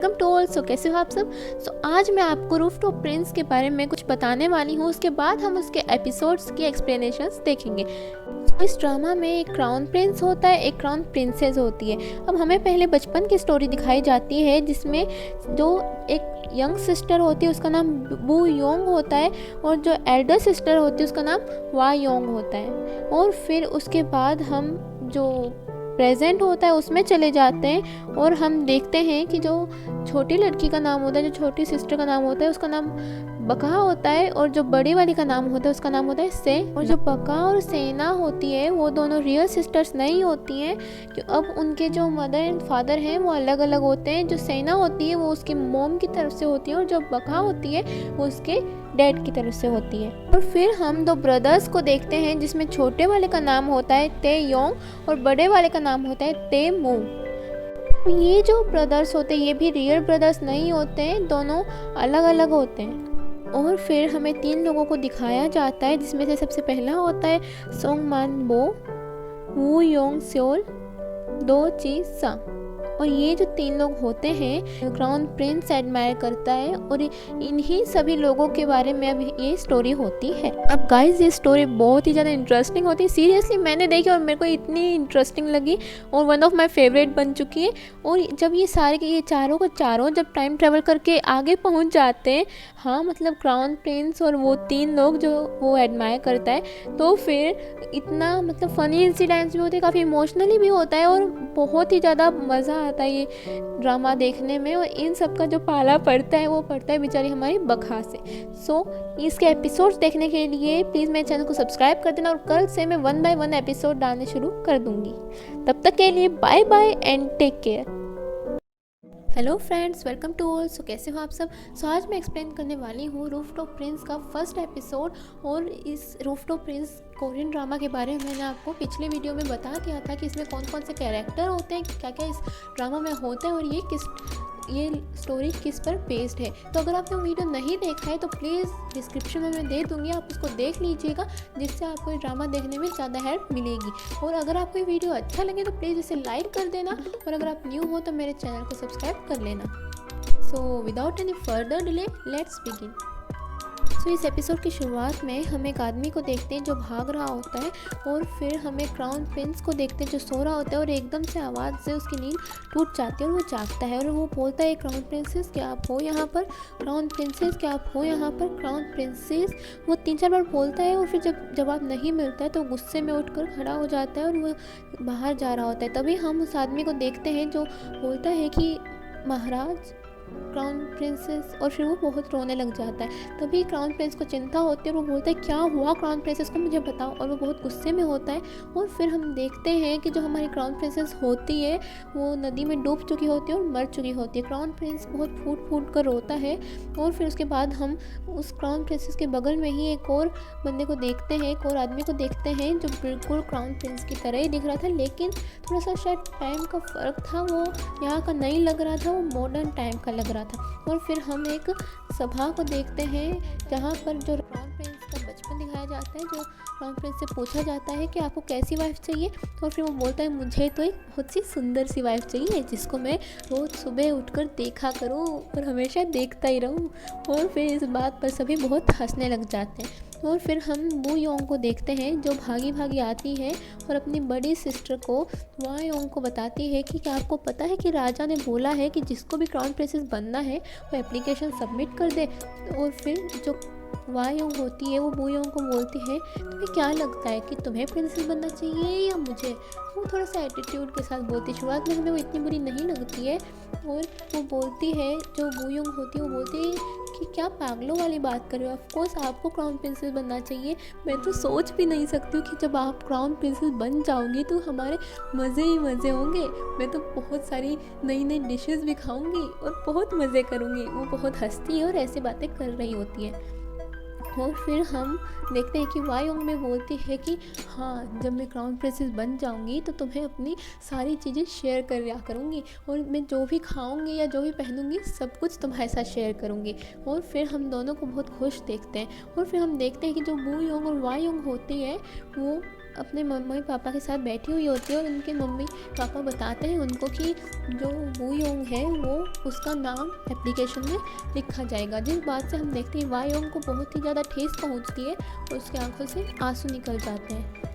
Welcome to all. सो कैसे हो आप सब। आज मैं आपको रूफटॉप प्रिंस के बारे में कुछ बताने वाली हूँ। उसके बाद हम उसके एपिसोड्स की एक्सप्लेनेशंस देखेंगे। इस ड्रामा में एक क्राउन प्रिंस होता है, एक क्राउन प्रिंसेस होती है। अब हमें पहले बचपन की स्टोरी दिखाई जाती है जिसमें जो एक यंग सिस्टर होती है उसका नाम बू योंग होता है और जो एल्डर सिस्टर होती है उसका नाम वा योंग होता है। और फिर उसके बाद हम जो प्रेजेंट होता है उसमें चले जाते हैं और हम देखते हैं कि जो छोटी लड़की का नाम होता है, जो छोटी सिस्टर का नाम होता है उसका नाम बका होता है और जो बड़ी वाली का नाम होता है उसका नाम होता है से। और जो बका और सेना होती है वो दोनों रियल सिस्टर्स नहीं होती हैं, कि अब उनके जो मदर एंड फादर हैं वो अलग अलग होते हैं। जो सेना होती है वो उसकी मॉम की तरफ से होती है और जो बका होती है वो उसके डैड की तरफ से होती है। और फिर हम दो ब्रदर्स को देखते हैं जिसमें छोटे वाले का नाम होता है ते योंग और बड़े वाले का नाम होता है ते मू। ये जो ब्रदर्स होते हैं ये भी रियल ब्रदर्स नहीं होते हैं, दोनों अलग अलग होते हैं। और फिर हमें तीन लोगों को दिखाया जाता है जिसमें से सबसे पहला होता है सोंग मान बो, वू योंग स्योल, दो ची सा। और ये जो तीन लोग होते हैं क्राउन प्रिंस एडमायर करता है और इन्हीं सभी लोगों के बारे में अब ये स्टोरी होती है। अब गाइस ये स्टोरी बहुत ही ज़्यादा इंटरेस्टिंग होती है। सीरियसली मैंने देखी और मेरे को इतनी इंटरेस्टिंग लगी और वन ऑफ माय फेवरेट बन चुकी है। और जब ये सारे के ये चारों को चारों जब टाइम ट्रेवल करके आगे पहुंच जाते हैं, हाँ मतलब क्राउन प्रिंस और वो तीन लोग जो वो एडमायर करता है, तो फिर इतना मतलब फ़नी इंसिडेंट्स भी होते हैं, काफ़ी इमोशनली भी होता है और बहुत ही ज़्यादा मज़ा आता है ये ड्रामा देखने में। और इन सब का जो पाला पड़ता है वो पड़ता है बेचारी हमारी बखा से। इसके एपिसोड्स देखने के लिए प्लीज़ मेरे चैनल को सब्सक्राइब कर देना और कल से मैं 1 बाय 1 एपिसोड डालने शुरू कर दूँगी। तब तक के लिए bye bye and take care. Hello friends, welcome to all. कैसे हो आप सब। आज मैं एक्सप्लेन करने वाली हूँ रूफटॉप प्रिंस का फर्स्ट एपिसोड। और इस रूफटॉप प्रिंस कोरियन ड्रामा के बारे में मैंने आपको पिछले वीडियो में बता दिया था कि इसमें कौन कौन से कैरेक्टर होते हैं, क्या क्या इस ड्रामा में होता है और ये स्टोरी किस पर बेस्ड है। तो अगर आपने वीडियो नहीं देखा है तो प्लीज़ डिस्क्रिप्शन में मैं दे दूँगी, आप उसको देख लीजिएगा जिससे आपको ये ड्रामा देखने में ज़्यादा हेल्प मिलेगी। और अगर आपको ये वीडियो अच्छा लगे तो प्लीज़ इसे लाइक कर देना और अगर आप न्यू हो तो मेरे चैनल को सब्सक्राइब कर लेना। Without any further delay let's begin. इस एपिसोड की शुरुआत में हम एक आदमी को देखते हैं जो भाग रहा होता है और फिर हमें क्राउन प्रिंस को देखते हैं जो सो रहा होता है और एकदम से आवाज़ से उसकी नींद टूट जाती है और वो जागता है और वो बोलता है क्राउन प्रिंसेस क्या आप हो यहाँ पर, क्राउन प्रिंसेस क्या आप हो यहाँ पर, क्राउन प्रिंसेस। वो 3-4 बार बोलता है और फिर जब जवाब नहीं मिलता है तो गुस्से में उठकर खड़ा हो जाता है और वो बाहर जा रहा होता है। तभी हम उस आदमी को देखते हैं जो बोलता है कि महाराज क्राउन प्रिंसेस, और फिर वो बहुत रोने लग जाता है। तभी क्राउन प्रिंस को चिंता होती है और वो बोलता है क्या हुआ क्राउन प्रिंसेस को मुझे बताओ, और वो बहुत गुस्से में होता है। और फिर हम देखते हैं कि जो हमारी क्राउन प्रिंसेस होती है वो नदी में डूब चुकी होती है और मर चुकी होती है। क्राउन प्रिंस बहुत फूट फूट कर रोता है और फिर उसके बाद हम उस क्राउन प्रिंसेस के बगल में ही एक और बंदे को देखते हैं, एक और आदमी को देखते हैं जो बिल्कुल क्राउन प्रिंस की तरह ही दिख रहा था, लेकिन थोड़ा सा शायद टाइम का फ़र्क था, वो यहाँ का नहीं लग रहा था, वो मॉडर्न टाइम का लग रहा था। और फिर हम एक सभा को देखते हैं जहाँ पर जो क्राउन प्रिंस का बचपन दिखाया जाता है, जो क्राउन प्रिंस से पूछा जाता है कि आपको कैसी वाइफ चाहिए, और फिर वो बोलता है मुझे तो एक बहुत सी सुंदर सी वाइफ चाहिए जिसको मैं रोज़ सुबह उठकर देखा करूँ और हमेशा देखता ही रहूँ। और फिर इस बात पर सभी बहुत हंसने लग जाते हैं। और फिर हम बू योंग को देखते हैं जो भागी भागी आती है और अपनी बड़ी सिस्टर को वा योंग को बताती है कि क्या आपको पता है कि राजा ने बोला है कि जिसको भी क्राउन प्रिंसेस बनना है वो एप्लीकेशन सबमिट कर दे। और फिर जो वा योंग होती है वो बू योंग को बोलती है तुम्हें क्या लगता है कि तुम्हें प्रिंसेस बनना चाहिए या मुझे। वो थोड़ा सा एटीट्यूड के साथ बोलती है, शुरुआत में हमें वो इतनी बुरी नहीं लगती है। और वो बोलती है, जो बू योंग होती है वो बोलती है कि क्या पागलों वाली बात कर रहे हो, ऑफकोर्स आपको क्राउन प्रिंसेस बनना चाहिए। मैं तो सोच भी नहीं सकती हूँ कि जब आप क्राउन प्रिंसेस बन जाओगी तो हमारे मज़े ही मज़े होंगे। मैं तो बहुत सारी नई नई डिशेस भी खाऊंगी और बहुत मज़े करूँगी। वो बहुत हंसती है और ऐसी बातें कर रही होती है। और फिर हम देखते हैं कि वाई योंग में बोलती है कि हाँ जब मैं क्राउन प्रिंसेस बन जाऊंगी तो तुम्हें अपनी सारी चीज़ें शेयर कर दिया करूँगी और मैं जो भी खाऊंगी या जो भी पहनूंगी सब कुछ तुम्हारे साथ शेयर करूँगी। और फिर हम दोनों को बहुत खुश देखते हैं। और फिर हम देखते हैं कि जो बू योंग और वाई योंग होती है वो अपने मम्मी पापा के साथ बैठी हुई होती है और उनके मम्मी पापा बताते हैं उनको कि जो वू योंग है वो उसका नाम एप्लीकेशन में लिखा जाएगा। जिस बात से हम देखते हैं वाई योंग को बहुत ही ज़्यादा ठेस पहुंचती है और उसकी आंखों से आंसू निकल जाते हैं।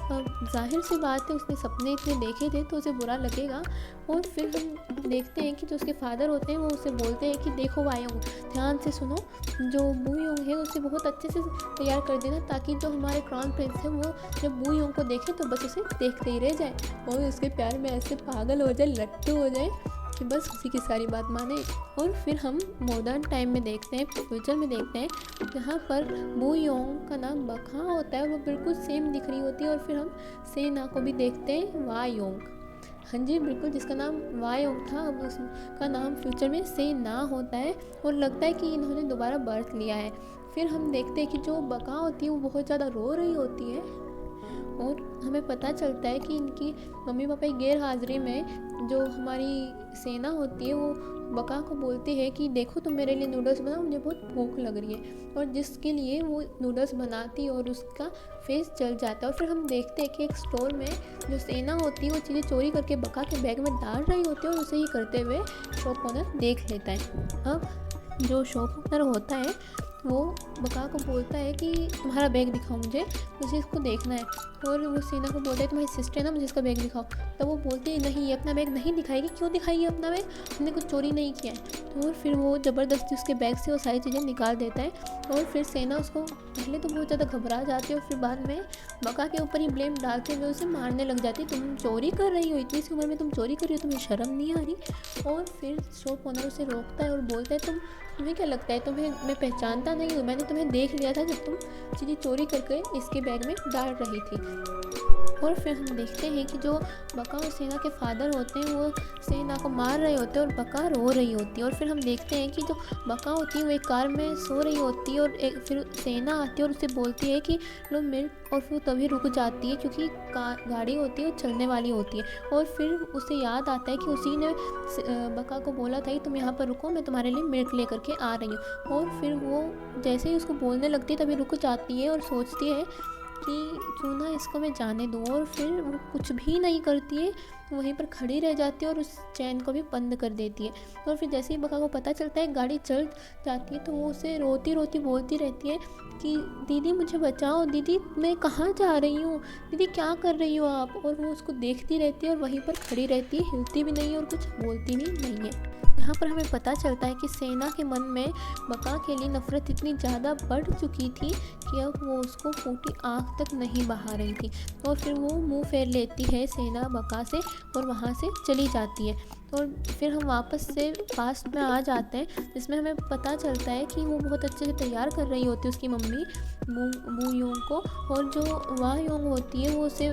अब जाहिर सी बात है, उसने सपने इतने देखे थे तो उसे बुरा लगेगा। और फिर हम देखते हैं कि जो उसके फादर होते हैं वो उसे बोलते हैं कि देखो वायोंग, ध्यान से सुनो, जो वू योंग है उसे बहुत अच्छे से तैयार कर देना ताकि जो हमारे क्राउन प्रिंस है वो जब वू योंग को देखे तो बस उसे देखते ही रह जाए और उसके प्यार में ऐसे पागल हो जाए, लट्टू हो जाए कि बस उसी की सारी बात माने। और फिर हम मॉडर्न टाइम में देखते हैं, फ्यूचर में देखते हैं, जहाँ पर वू योंग का नाम बका होता है, वो बिल्कुल सेम दिख रही होती है। और फिर हम सेना को भी देखते हैं वा योंग, हाँ जी बिल्कुल, जिसका नाम वा योंग था अब उसका नाम फ्यूचर में सेना होता है और लगता है कि इन्होंने दोबारा बर्थ लिया है। फिर हम देखते हैं कि जो बका होती है वो बहुत ज़्यादा रो रही होती है और हमें पता चलता है कि इनकी मम्मी पापा की गैर हाजिरी में जो हमारी सेना होती है वो बका को बोलती है कि देखो तुम मेरे लिए नूडल्स बनाओ, मुझे बहुत भूख लग रही है। और जिसके लिए वो नूडल्स बनाती है और उसका फेस जल जाता है। और फिर हम देखते हैं कि एक स्टोर में जो सेना होती है वो चीज़ें चोरी करके बका के बैग में डाल रही होती है और उसे ही करते हुए शॉप ओनर देख लेता है। अब जो शॉप ओनर होता है वो बका को बोलता है कि तुम्हारा बैग दिखाओ, मुझे इसको देखना है। और वो सेना को बोलता है तुम्हारी सिस्टर है ना, मुझे इसका बैग दिखाओ। तब वो बोलती है नहीं, ये अपना बैग नहीं दिखाएगी। क्यों दिखाएगी अपना बैग, हमने कुछ चोरी नहीं किया है। तो फिर वो ज़बरदस्ती उसके बैग से वो सारी चीज़ें निकाल देता है। और फिर सेना उसको पहले तो बहुत ज़्यादा घबरा जाती है और फिर बाद में बका के ऊपर ही ब्लेम डालते हुए उसे मारने लग जाती है। तुम चोरी कर रही हो, इतनी सी उम्र में तुम चोरी कर रही हो, तुम्हें शर्म नहीं आ रही। और फिर शॉप ओनर उसे रोकता है और बोलता है तुम्हें क्या लगता है, तुम्हें मैं पहचानता नहीं हूँ, मैंने तुम्हें देख लिया था जब तुम चीज़ें चोरी करके इसके बैग में डाल रही थी। और फिर हम देखते हैं कि जो बका और सेना के फादर होते हैं वो सेना को मार रहे होते हैं और बका रो रही होती है। और फिर हम देखते हैं कि जो बका होती है वो एक कार में सो रही होती है और फिर सेना आती है और उसे बोलती है कि लो मिल्क, और फिर तभी रुक जाती है क्योंकि गाड़ी होती है वो चलने वाली होती है। और फिर उसे याद आता है कि उसी ने बका को बोला था कि तुम यहाँ पर रुको, मैं तुम्हारे लिए मिल्क लेकर के आ रही हूँ। और फिर वो जैसे ही उसको बोलने लगती है तभी रुक जाती है और सोचती है कि क्यों ना इसको मैं जाने दूँ। और फिर वो कुछ भी नहीं करती है, वहीं पर खड़ी रह जाती है और उस चैन को भी बंद कर देती है। और फिर जैसे ही बका को पता चलता है गाड़ी चल जाती है तो वो उसे रोती रोती बोलती रहती है कि दीदी मुझे बचाओ, दीदी मैं कहाँ जा रही हूँ, दीदी क्या कर रही हो आप। और वो उसको देखती रहती है और वहीं पर खड़ी रहती है, हिलती भी नहीं है और कुछ बोलती भी नहीं है। यहाँ पर हमें पता चलता है कि सेना के मन में बका के लिए नफ़रत इतनी ज़्यादा बढ़ चुकी थी कि अब वो उसको फूटी आँख तक नहीं बहा रही थी। और फिर वो मुंह फेर लेती है सेना बका से और वहाँ से चली जाती है। और फिर हम वापस से पास्ट में आ जाते हैं जिसमें हमें पता चलता है कि वो बहुत अच्छे से तैयार कर रही होती है उसकी मम्मी वू योंग को। और जो वा योंग होती है वो उससे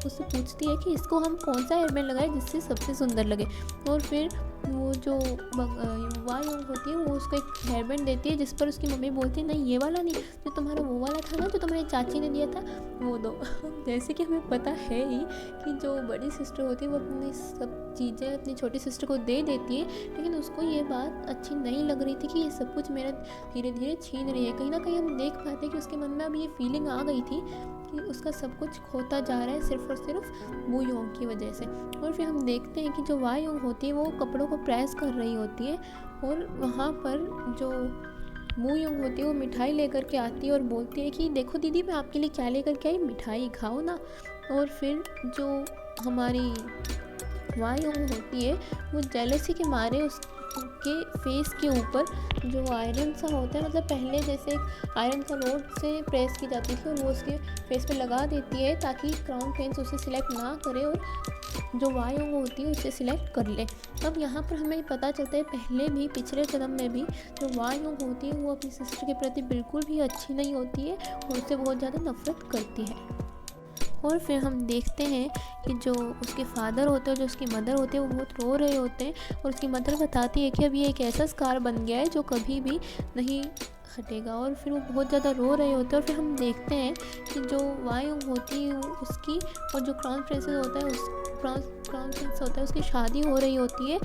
पूछती है कि इसको हम कौन सा हेयरबैंड लगाए जिससे सबसे सुंदर लगे। और फिर वो जो वा योंग होती है वो उसको एक हेयरबैंड देती है जिस पर उसकी मम्मी बोलती है नहीं ये वाला नहीं, जो तुम्हारा वो वाला था ना जो तुम्हारी चाची ने दिया था वो दो। जैसे कि हमें पता है ही कि जो बड़ी सिस्टर होती है वो अपनी सब चीज़ें अपनी छोटी सिस्टर को दे देती है, लेकिन उसको ये बात अच्छी नहीं लग रही थी कि ये सब कुछ मेरा धीरे धीरे छीन रही है। कहीं ना कहीं हम देख पाते हैं कि उसके मन में अब ये फीलिंग आ गई थी कि उसका सब कुछ खोता जा रहा है सिर्फ और सिर्फ वू योंग की वजह से। और फिर हम देखते हैं कि जो वा योंग होती है वो कपड़ों को प्रेस कर रही होती है और वहाँ पर जो वू योंग होती है वो मिठाई लेकर के आती है और बोलती है कि देखो दीदी मैं आपके लिए क्या लेकर के आई, मिठाई खाओ ना। और फिर जो हमारी वा योंग होती है वो जेलसी के मारे उसके फेस के ऊपर जो आयरन सा होता है, मतलब पहले जैसे एक आयरन का रोड से प्रेस की जाती थी और वो उसके फेस पे लगा देती है ताकि क्राउन प्रिंस उसे सिलेक्ट ना करे और जो वा योंग होती है उसे सिलेक्ट कर ले। अब यहाँ पर हमें पता चलता है पहले भी पिछले जन्म में भी जो वा योंग होती है वो अपनी सिस्टर के प्रति बिल्कुल भी अच्छी नहीं होती है और उससे बहुत ज़्यादा नफरत करती है। और फिर हम देखते हैं कि जो उसके फादर होते हैं, जो उसकी मदर होती है वो बहुत रो रहे होते हैं और उसकी मदर बताती है कि अब ये एक ऐसा स्कार बन गया है जो कभी भी नहीं हटेगा। और फिर वो बहुत ज़्यादा रो रहे होते हैं। और फिर हम देखते हैं कि जो वा योंग होती है उसकी और जो क्राउन प्रिंसेस होता है क्राउन प्रिंस होता है उसकी शादी हो रही होती है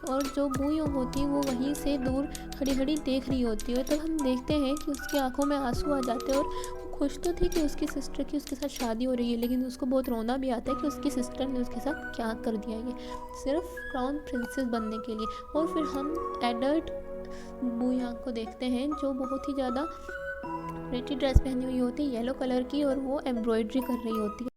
और जो वू योंग होती है वो वहीं से दूर खड़ी खड़ी देख रही होती है। तब हम देखते हैं कि उसकी आंखों में आंसू आ जाते हैं और वो खुश तो थी कि उसकी सिस्टर की उसके साथ शादी हो रही है, लेकिन उसको बहुत रोना भी आता है कि उसकी सिस्टर ने उसके साथ क्या कर दिया ये सिर्फ क्राउन प्रिंसेस बनने के लिए। और फिर हम एडल्ट बू यांग को देखते हैं जो बहुत ही ज़्यादा प्रिटी ड्रेस पहनी हुई होती है येलो कलर की, और वो एम्ब्रॉयडरी कर रही होती है।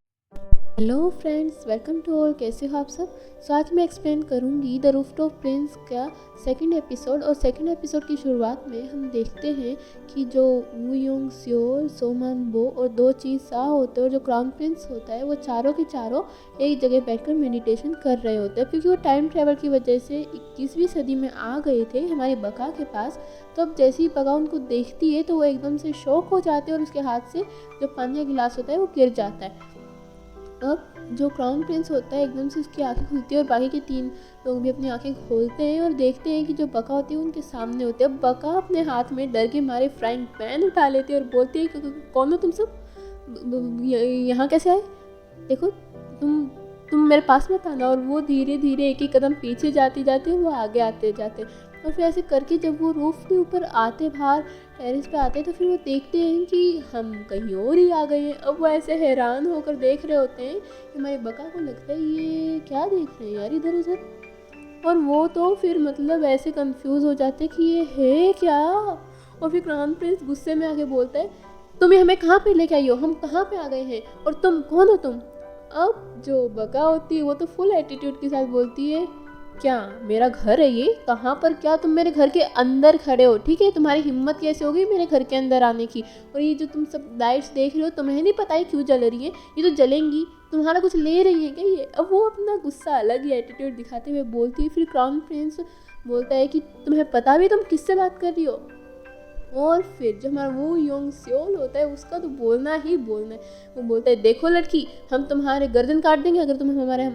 Hello friends, welcome to all. कैसे हो आप सब? सो आज मैं एक्सप्लेन करूंगी द रूफटॉप प्रिंस का सेकंड एपिसोड। और सेकंड एपिसोड की शुरुआत में हम देखते हैं कि जो वू योंग स्योल, सो मान बो और दो चीज सा होते हैं, और जो क्राउन प्रिंस होता है वो चारों के चारों एक जगह बैठकर मेडिटेशन कर रहे होते हैं, क्योंकि वो टाइम ट्रेवल की वजह से 21वीं सदी में आ गए थे हमारी बका के पास। तो अब जैसे ही बका उनको देखती है तो वो एकदम से शॉक हो जाती है और उसके हाथ से जो पानी का गिलास होता है वो गिर जाता है। अब जो क्राउन प्रिंस होता है एकदम से उसकी आंखें खुलती है और बाकी के 3 लोग भी अपनी आंखें खोलते हैं और देखते हैं कि जो बका होती है उनके सामने होती है। अब बका अपने हाथ में डर के मारे फ्राइंग पैन उठा लेती है और बोलती है कि कौन हो तुम सब, यहाँ कैसे आए? देखो तुम मेरे पास मत आना। और वो धीरे धीरे एक कदम पीछे जाती जाती है, वो आगे आते जाते। और फिर ऐसे करके जब वो रूफ के ऊपर आते, बाहर टेरेस पे आते, तो फिर वो देखते हैं कि हम कहीं और ही आ गए हैं। अब वो ऐसे हैरान होकर देख रहे होते हैं कि हमारे बका को लगता है ये क्या देख रहे हैं यार इधर उधर। और वो तो फिर मतलब ऐसे कंफ्यूज हो जाते हैं कि ये है क्या। और फिर क्राउन प्रिंस गुस्से में आके बोलता है तुम हमें कहाँ पे लेके आई हो, हम कहाँ पे आ गए हैं, और तुम कौन हो तुम? अब जो बका होती है वो तो फुल एटीट्यूड के साथ बोलती है क्या मेरा घर है ये? कहाँ पर? क्या तुम मेरे घर के अंदर खड़े हो? ठीक है, तुम्हारी हिम्मत कैसे होगी मेरे घर के अंदर आने की? और ये जो तुम सब लाइट्स देख रहे हो तुम्हें नहीं पता है क्यों जल रही है? ये तो जलेंगी, तुम्हारा कुछ ले रही है क्या ये? अब वो अपना गुस्सा अलग ही एटीट्यूड दिखाते हुए बोलती है। फिर क्राउन प्रिंस बोलता है कि तुम्हें पता भी तुम किससे बात कर रही हो? और फिर जो हमारा वू योंग स्योल होता है उसका तो बोलना ही बोलना है। वो बोलता है देखो लड़की, हम तुम्हारे गर्दन काट देंगे अगर तुम हमारे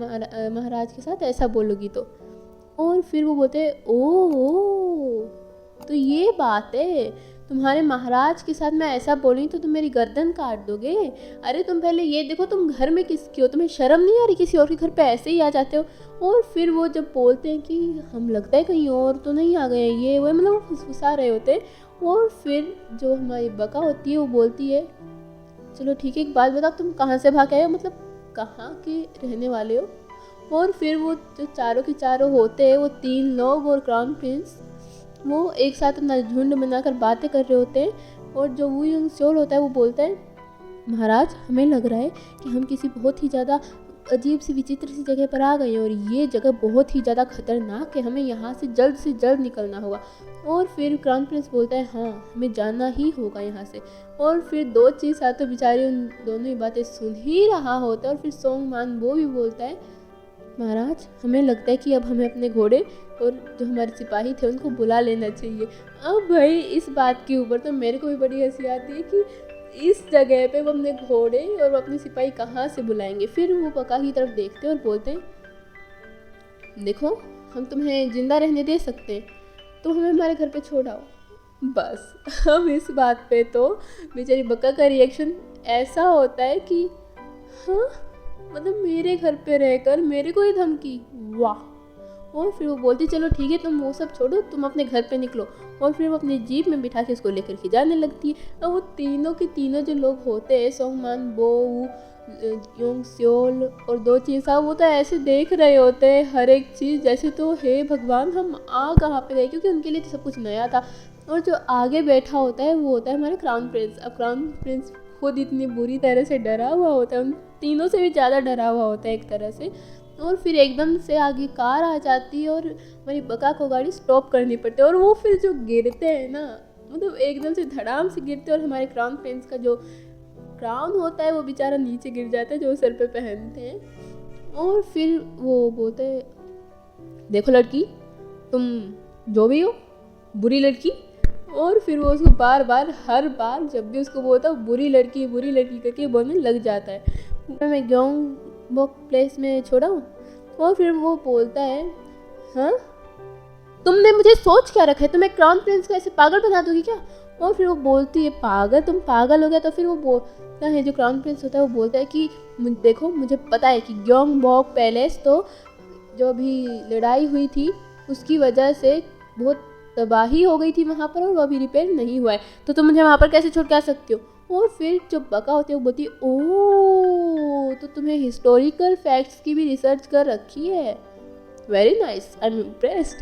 महाराज के साथ ऐसा बोलोगी तो। और फिर वो बोलते हैं ओ तो ये बात है, तुम्हारे महाराज के साथ मैं ऐसा बोलूँ तो तुम मेरी गर्दन काट दोगे? अरे तुम पहले ये देखो तुम घर में किसकी हो, तुम्हें शर्म नहीं आ रही? किसी और के घर पे ऐसे ही आ जाते हो। और फिर वो जब बोलते हैं कि हम लगता है कहीं और तो नहीं आ गए, ये वो मतलब वो फुसफुसा रहे होते हैं। और फिर जो हमारी बका होती है वो बोलती है चलो ठीक है, एक बात बताओ तुम कहाँ से भाग आए हो, मतलब कहाँ के रहने वाले हो? और फिर वो जो चारों के चारों होते हैं वो 3 लोग और क्राउन प्रिंस वो एक साथ अपना झुंड बनाकर बातें कर रहे होते हैं। और जो वू योंग स्योल होता है वो बोलता है महाराज हमें लग रहा है कि हम किसी बहुत ही ज़्यादा अजीब सी विचित्र सी जगह पर आ गए हैं और ये जगह बहुत ही ज़्यादा खतरनाक है, हमें यहाँ से जल्द निकलना होगा। और फिर क्राउन प्रिंस बोलता है हाँ हमें जाना ही होगा यहाँ से। और फिर 2 चीज़ साथ तो बेचारे उन दोनों ही बातें सुन ही रहा होता है। और फिर सोंग मान वो भी बोलता है महाराज हमें लगता है कि अब हमें अपने घोड़े और जो हमारे सिपाही थे उनको बुला लेना चाहिए। अब भाई इस बात के ऊपर तो मेरे को भी बड़ी हंसी आती है कि इस जगह पे वो अपने घोड़े और वो अपने सिपाही कहाँ से बुलाएंगे। फिर वो बका की तरफ देखते हैं और बोलते हैं देखो हम तुम्हें जिंदा रहने दे सकते हैं, तुम हमें हमारे घर पे छोड़ आओ बस। अब इस बात पे तो बेचारी बका का रिएक्शन ऐसा होता है कि हाँ मतलब मेरे घर पे रहकर मेरे को ही धमकी, वाह। और फिर वो बोलती चलो ठीक है तुम वो सब छोड़ो, तुम अपने घर पे निकलो। और फिर वो अपनी जीप में बिठा के उसको लेकर के जाने लगती है। और वो तीनों के तीनों जो लोग होते हैं सोंग मान बो, योंग स्योल और 2 चीज़ वो तो ऐसे देख रहे होते हैं हर एक चीज़ जैसे तो हे भगवान हम आ कहाँ पे गए, क्योंकि उनके लिए तो सब कुछ नया था। और जो आगे बैठा होता है वो होता है हमारे क्राउन प्रिंस। अब क्राउन प्रिंस खुद इतनी बुरी तरह से डरा हुआ होता है, उन तीनों से भी ज़्यादा डरा हुआ होता है एक तरह से। और फिर एकदम से आगे कार आ जाती है और हमारी बका को गाड़ी स्टॉप करनी पड़ती है। और वो फिर जो गिरते हैं ना मतलब एकदम से धड़ाम से गिरते हैं और हमारे क्राउन प्रिंस का जो क्राउन होता है वो बेचारा नीचे गिर जाता है जो सर पे पहनते हैं। और फिर वो बोलते हैं देखो लड़की तुम जो भी हो बुरी लड़की। और फिर वो उसको बार बार हर बार जब भी उसको बोलता है बुरी लड़की करके बोलने लग जाता है। मैं गयोंगबोक प्लेस में छोड़ा हूँ। और फिर वो बोलता है हाँ तुमने मुझे सोच क्या रखा है, तुम्हें क्राउन प्रिंस को ऐसे पागल बना दोगी क्या? और फिर वो बोलती है पागल, तुम पागल हो गया? तो फिर वो बोलता है जो क्राउन प्रिंस होता है वो बोलता है कि देखो मुझे पता है कि गयोंगबोक पैलेस तो जो अभी लड़ाई हुई थी उसकी वजह से बहुत तबाही हो गई थी वहाँ पर और वो अभी रिपेयर नहीं हुआ है, तो तुम मुझे वहाँ पर कैसे छोड़ के आ सकती हो? और फिर जो बका होती है वो बोलती है, ओह तो तुम्हें हिस्टोरिकल फैक्ट्स की भी रिसर्च कर रखी है, very nice, I am impressed.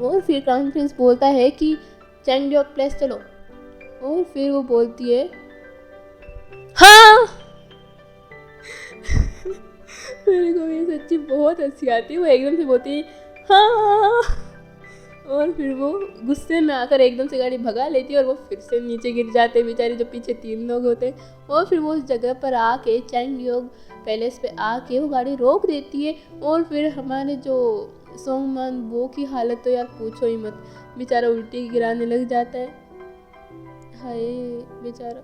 और फिर क्राउन प्रिंस बोलता है कि चैंगडियोक प्लेस चलो। और फिर वो बोलती है हाँ। मेरे को ये सच्ची बहुत हंसी आती है। वो एकदम से बोलती है हाँ, और फिर वो गुस्से में आकर एकदम से गाड़ी भगा लेती है और वो फिर से नीचे गिर जाते हैं बेचारे जो पीछे 3 लोग होते हैं। और फिर वो उस जगह पर आके चैंगडियोक पैलेस पे आके वो गाड़ी रोक देती है। और फिर हमारे जो सोंगमान वो की हालत तो यार पूछो ही मत, बेचारा उल्टी गिराने लग जाता है। हाय बेचारा,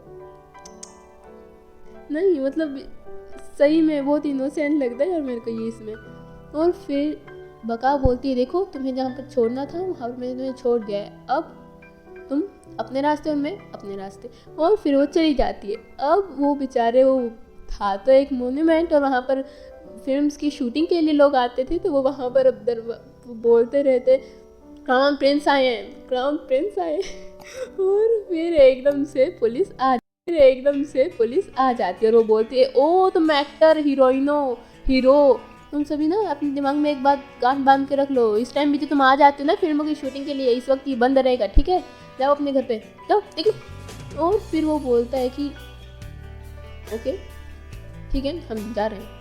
नहीं मतलब सही में बहुत इनोसेंट लगता है यार मेरे को ये इसमें। और फिर बका बोलती है देखो तुम्हें जहाँ पर छोड़ना था वहाँ पर मैंने तुम्हें छोड़ दिया है, अब तुम अपने रास्ते और मैं अपने रास्ते। और फिर वो चली जाती है। अब वो बेचारे, वो था तो एक मोन्यूमेंट और वहाँ पर फिल्म्स की शूटिंग के लिए लोग आते थे, तो वो वहाँ पर बोलते रहते क्राउन प्रिंस आए हैं, क्राउन प्रिंस आए। और फिर एकदम से पुलिस आ जाती है और वो बोलती है ओ तुम एक्टर, हीरोइनो, हीरो, तुम सभी ना अपने दिमाग में एक बात गांठ बांध के रख लो, इस टाइम भी तो तुम आ जाते हो ना फिल्मों की शूटिंग के लिए, इस वक्त ये बंद रहेगा, ठीक है, जाओ अपने घर पे जाओ, ठीक है। और फिर वो बोलता है कि ओके ठीक है हम जा रहे हैं।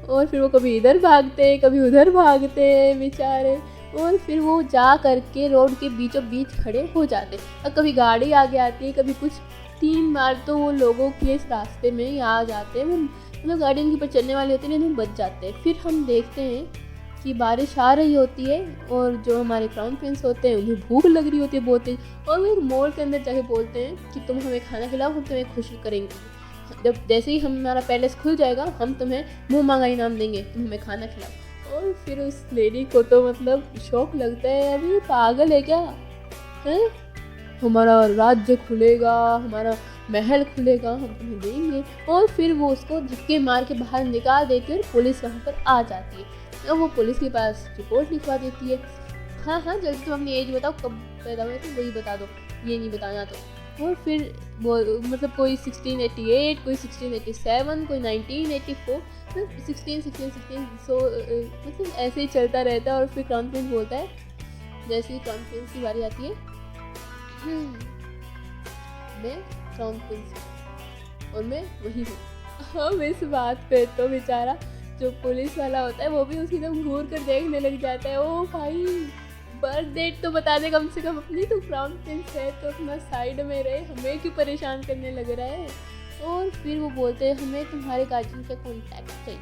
और फिर वो कभी इधर भागते कभी उधर भागते बेचारे। और फिर वो जा करके रोड के बीचों बीच खड़े हो जाते और कभी गाड़ी आगे आती है कभी कुछ। 3 बार तो वो लोगों के इस रास्ते में ही आ जाते हैं, वो मतलब गाड़ी उनके ऊपर चलने वाली होती है लेकिन बच जाते हैं। फिर हम देखते हैं कि बारिश आ रही होती है और जो हमारे क्राउन प्रिंस होते हैं उन्हें भूख लग रही होती है बहुत तेज, और वो एक मॉल के अंदर जाके बोलते हैं कि तुम हमें खाना खिलाओ, हम तुम्हें खुश करेंगे, जब जैसे ही हमारा पैलेस खुल जाएगा हम तुम्हें मुँह मांगा इनाम देंगे, तुम हमें खाना खिलाओ। और फिर उस लेडी को तो मतलब शौक लगता है, अभी पागल है क्या है, हमारा राज्य खुलेगा, हमारा महल खुलेगा, हम तुम्हें देंगे। और फिर वो उसको धक्के मार के बाहर निकाल देती है और पुलिस वहाँ पर आ जाती है। और वो पुलिस के पास रिपोर्ट लिखवा देती है, हाँ जल्दी तुम अपनी एज बताओ, कब पैदा हुए थे वही बता दो, ये नहीं बताना तो। और फिर वो मतलब कोई 1688, कोई 1687, कोई 1984, 16 सो मतलब ऐसे ही चलता रहता है। और फिर क्राउन प्रिंस बोलता है, जैसे ही क्राउन प्रिंस की बारी आती है, मैं क्राउन प्रिंस हूँ और मैं वही हूँ। अब इस बात पे तो बेचारा जो पुलिस वाला होता है वो भी उसकी तरफ घूर कर देखने लग जाता है, ओ भाई बर्थ डेट तो बता दे कम से कम अपनी, तो क्राउन प्रिंस है तो अपना साइड में रहे, हमें क्यों परेशान करने लग रहा है। और फिर वो बोलते हैं हमें तुम्हारे गार्जियन का कॉन्टैक्ट चाहिए,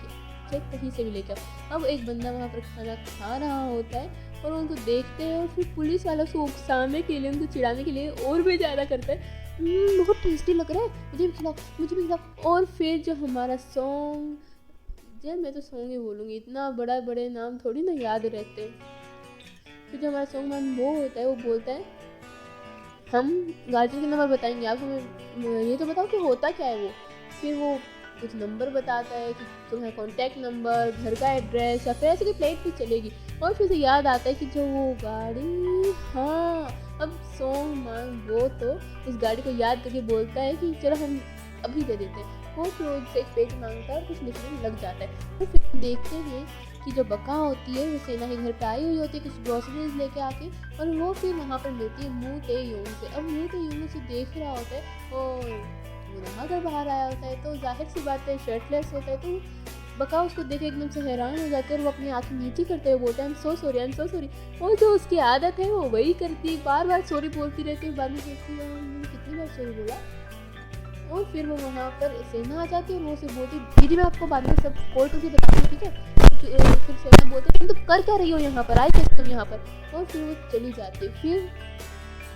चेक कहीं से भी लेकर। अब एक बंदा वहाँ पर खाना खा रहा होता है और उनको देखते हैं और फिर पुलिस वाला उसको उकसाने के लिए, उनको चिढ़ाने के लिए और भी ज़्यादा करता है, बहुत टेस्टी लग रहा है, मुझे भी खिलाओ। और फिर जो हमारा सॉन्ग, जब मैं तो सॉन्ग ही बोलूँगी, इतना बड़े नाम थोड़ी ना याद रहते हैं। फिर जो हमारा सॉन्ग मैन वो होता है वो बोलता है हम गार्जियन के नंबर बताएंगे, आप हमें ये तो बताओ कि होता क्या है वो। फिर वो कुछ नंबर बताता है कि तुम्हारा कॉन्टैक्ट नंबर, घर का एड्रेस या फिर ऐसे की फ्लाइट भी चलेगी। और फिर से याद आता है कि जो वो गाड़ी, हाँ अब सॉन्ग मैन वो तो उस गाड़ी को याद करके बोलता है कि चलो हम अभी दे देते हैं। वो फिर उससे एक पेज मांगता है और कुछ लिखने में लग जाता है। तो फिर देखते हैं कि जो बका होती है वो सेना के घर पे आई हुई होती है कुछ ग्रोसरीज लेके आके, और वो फिर वहाँ पर मिलती है मू ते यूंग से। अब मू ते यूंग से देख रहा होता है और वो नहा कर बाहर आया होता है, तो जाहिर सी बात है शर्टलेस होता है, तो बका उसको देख एकदम से हैरान हो जाते हैं और वो अपनी आँखें नीची करते हुए बोलते हैं आई एम सो सॉरी। और जो उसकी आदत है वो वही करती, बार बार सॉरी बोलती रहती है, बाद में सोचती है मैंने कितनी बार सॉरी बोला। और फिर वो वहाँ पर सेना आ जाती है और वो उसे बोलती दीदी मैं आपको बाद में सब कॉल करके बताती हूँ, ठीक है। फिर सेना बोलते तुम तो कर क्या रही हो यहाँ पर, आए कैसे तुम यहाँ पर। और फिर वो चली जाती है। फिर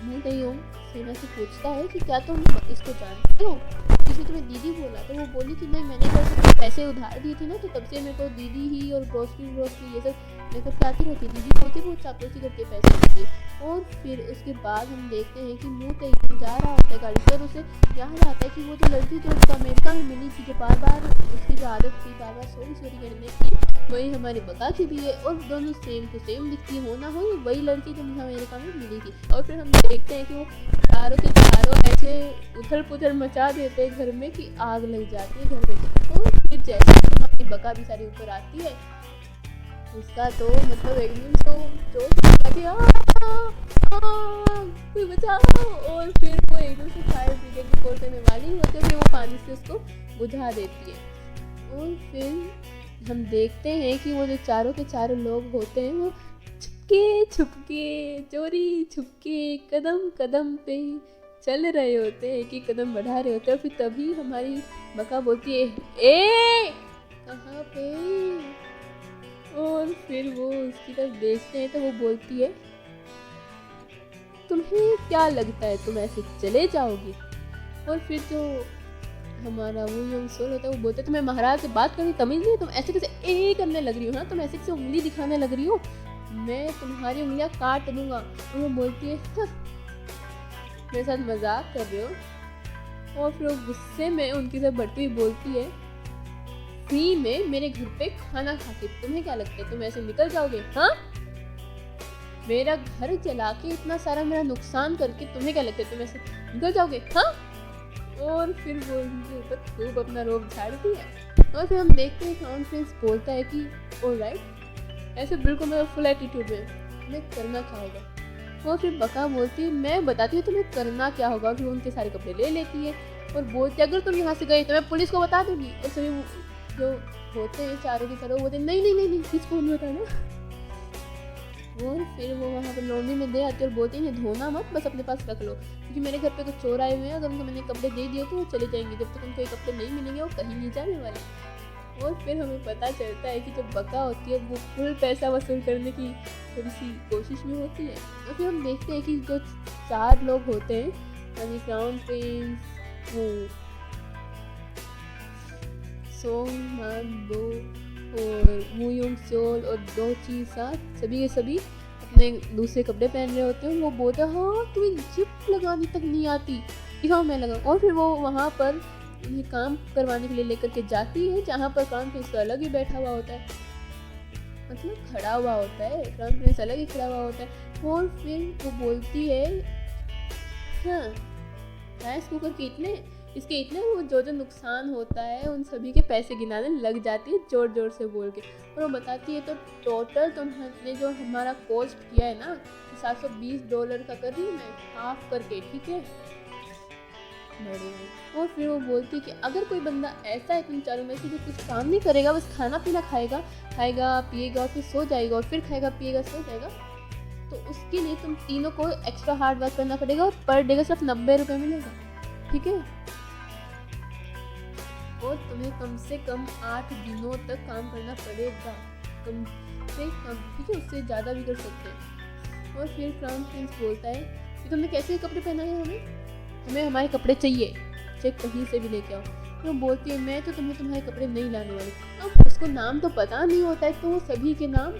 मैं नहीं हूँ सेना से पूछता है कि क्या तुम इसको जानते हो, किसी तुम्हें दीदी बोला। तो वो बोली कि नहीं मैंने तो पैसे उधार दिए थे ना, तो तब से मेरे को दीदी ही और ग्रोसरी ये सब लेकर के आती रहती, दीदी बोलती बहुत चापलूसी करके पैसे देती है। और फिर उसके बाद हम देखते हैं कि मुँह एकदम जा रहा होता है गाड़ी पर, उसे याद आता है कि वो जो लड़की जो उसको अमेरिका में मिली थी, जो बार बार उसकी जो आदत थी बार बार सॉरी सॉरी करने की, वही हमारी बका की भी है और दोनों सेम टू सेम दिखती है, हो ना हो वही लड़की जो मुझे अमेरिका में मिली थी। और फिर हम देखते हैं कि वो चारों के चारों ऐसे उथल पुथल मचा देते हैं घर में कि आग लग जाती है घर में। और फिर जैसे हमारी बका भी सारी ऊपर आती है, उसका तो मतलब एकदम तो कोई बचाओ, और फिर वो एकदम से फायर ब्रिगेड की कॉल करने वाली होती है, फिर वो पानी से उसको बुझा देती है। और फिर हम देखते हैं कि वो जो चारों के चारों लोग होते हैं वो छुपके चोरी छुपके कदम कदम पे चल रहे होते हैं कि कदम बढ़ा रहे होते हैं। फिर तभी हमारी बका बोलती है ए कहाँ पे, और फिर वो उसकी तरफ देखते हैं तो वो बोलती है तुम्हें क्या लगता है तुम ऐसे चले जाओगी। और फिर जो हमारा वो यंग सोल होता है वो बोलता है तुम्हें महाराज से बात करनी तमीज़ नहीं, तुम ऐसे कैसे ए करने लग रही हो, हाँ तुम ऐसे कैसे उंगली दिखाने लग रही हो, मैं तुम्हारी उंगलियां काट दूंगा। और वो बोलती है मेरे साथ मजाक कर रहे हो। और फिर वो गुस्से में उनकी तरफ बढ़ती हुई बोलती है फ्री में मेरे घर पे खाना खा के तुम्हें क्या लगता है तुम ऐसे निकल जाओगे, हाँ मेरा घर जला के इतना सारा मेरा नुकसान करके तुम्हें क्या लगता है तुम ऐसे निकल जाओगे, हाँ। और फिर वो उनके ऊपर खूब अपना रोब झाड़ती है। और फिर हम देखते हैं क्राउन प्रिंस बोलता है कि ऑलराइट, ऐसे बिल्कुल मेरा फुल एटीट्यूड में तुम्हें करना क्या होगा। और फिर बका बोलती है मैं बताती हूँ तुम्हें करना क्या होगा। फिर उनके सारे कपड़े ले लेती है और बोलती है अगर तुम यहाँ से गए तो मैं पुलिस को बता दूंगी। और सभी जो होते हैं चारों की तरह बोलते नहीं नहीं नहीं नहीं किसको नहीं बताना। और फिर वो वहाँ पर लॉन्ड्री में दे आती है और बोलती है धोना मत, बस अपने पास रख लो क्योंकि मेरे घर पे कुछ चोर आए हुए हैं, अगर उनको मैंने कपड़े दे दिए तो वो चले जाएंगे, जब तक उनको ये कपड़े नहीं मिलेंगे वो कहीं नहीं जाने वाले। और फिर हमें पता चलता है कि जो बका होती है वो फुल पैसा वसूल करने की थोड़ी सी कोशिश में होती है। और फिर हम देखते हैं कि जो 4 लोग होते हैं यानी क्राउन प्रिंस, वो सोंग मान दो और वू युंग सोल और दो ची साथ सभी के सभी अपने दूसरे कपड़े पहन रहे होते हैं। वो बोलते हैं हाँ तुम्हें जिप लगानी तक नहीं आती, दिखाओ मैं लगा। और फिर वो वहाँ पर ये काम करवाने के लिए लेकर के जाती है जहाँ पर क्राउन प्रिंस तो अलग ही बैठा हुआ होता है, मतलब खड़ा हुआ होता है, क्राउन प्रिंस अलग ही खड़ा हुआ होता है। और फिर वो बोलती है हाँ राइस कुकर के इसके इतने वो जो नुकसान होता है उन सभी के पैसे गिनाने लग जाती है जोर जोर से बोल के। और वो बताती है तो टोटल तुमने जो हमारा कॉस्ट किया है ना $720 का कर रही हूँ मैं हाफ करके, ठीक है। और फिर वो बोलती है कि अगर कोई बंदा ऐसा है तुम चारों में से जो कुछ काम नहीं करेगा, बस खाना पीना खाएगा पिएगा फिर सो जाएगा और फिर खाएगा पिएगा सो जाएगा, तो उसके लिए तुम तीनों को एक्स्ट्रा हार्ड वर्क करना पड़ेगा और पर डे का सिर्फ 90 रुपये मिलेगा, ठीक है। और तुम्हें कम से कम 8 दिनों तक काम करना पड़ेगा, कम से कम, ठीक है, उससे ज़्यादा भी कर सकते हैं। और फिर क्राउन प्रिंस बोलता है कि तुमने कैसे कपड़े पहनाए हैं, हमें हमारे कपड़े चाहिए, चाहे कहीं से भी लेके आओ। तो बोलती है मैं तो तुम्हारे कपड़े नहीं लाने वाली। अब उसको नाम तो पता नहीं होता है तो वो सभी के नाम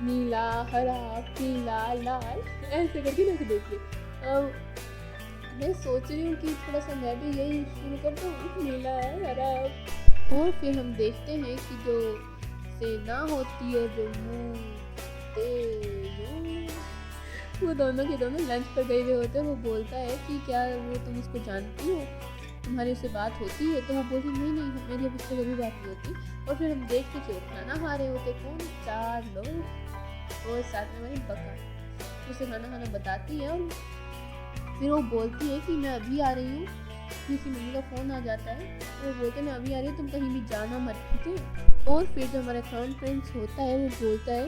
नीला हरा पीला लाल ऐसे करके रख देती है। अब मैं सोच रही हूँ कि थोड़ा सा मैं भी यही शुरू कर दूँ, नीला हरा। और फिर हम देखते हैं कि जो सेना होती है जो वो दोनों के दोनों लंच पर गए हुए होते हैं। वो बोलता है कि क्या वो तुम उसको जानती हो, तुम्हारी उससे बात होती है। तो वो बोलती नहीं नहीं मेरी अब उससे कभी बात नहीं होती। और फिर हम देखते कि वो खाना खा रहे होते कौन 4 लोग और साथ में हमारी बका उसे खाना बताती है। और फिर वो बोलती है कि मैं अभी आ रही हूँ, किसी मम्मी का फ़ोन आ जाता है तो वो बोलते हैं मैं अभी आ रही हूँ तुम कहीं भी जाना मत, ठीक है। और फिर जो हमारा क्राउन प्रिंस होता है वो बोलता है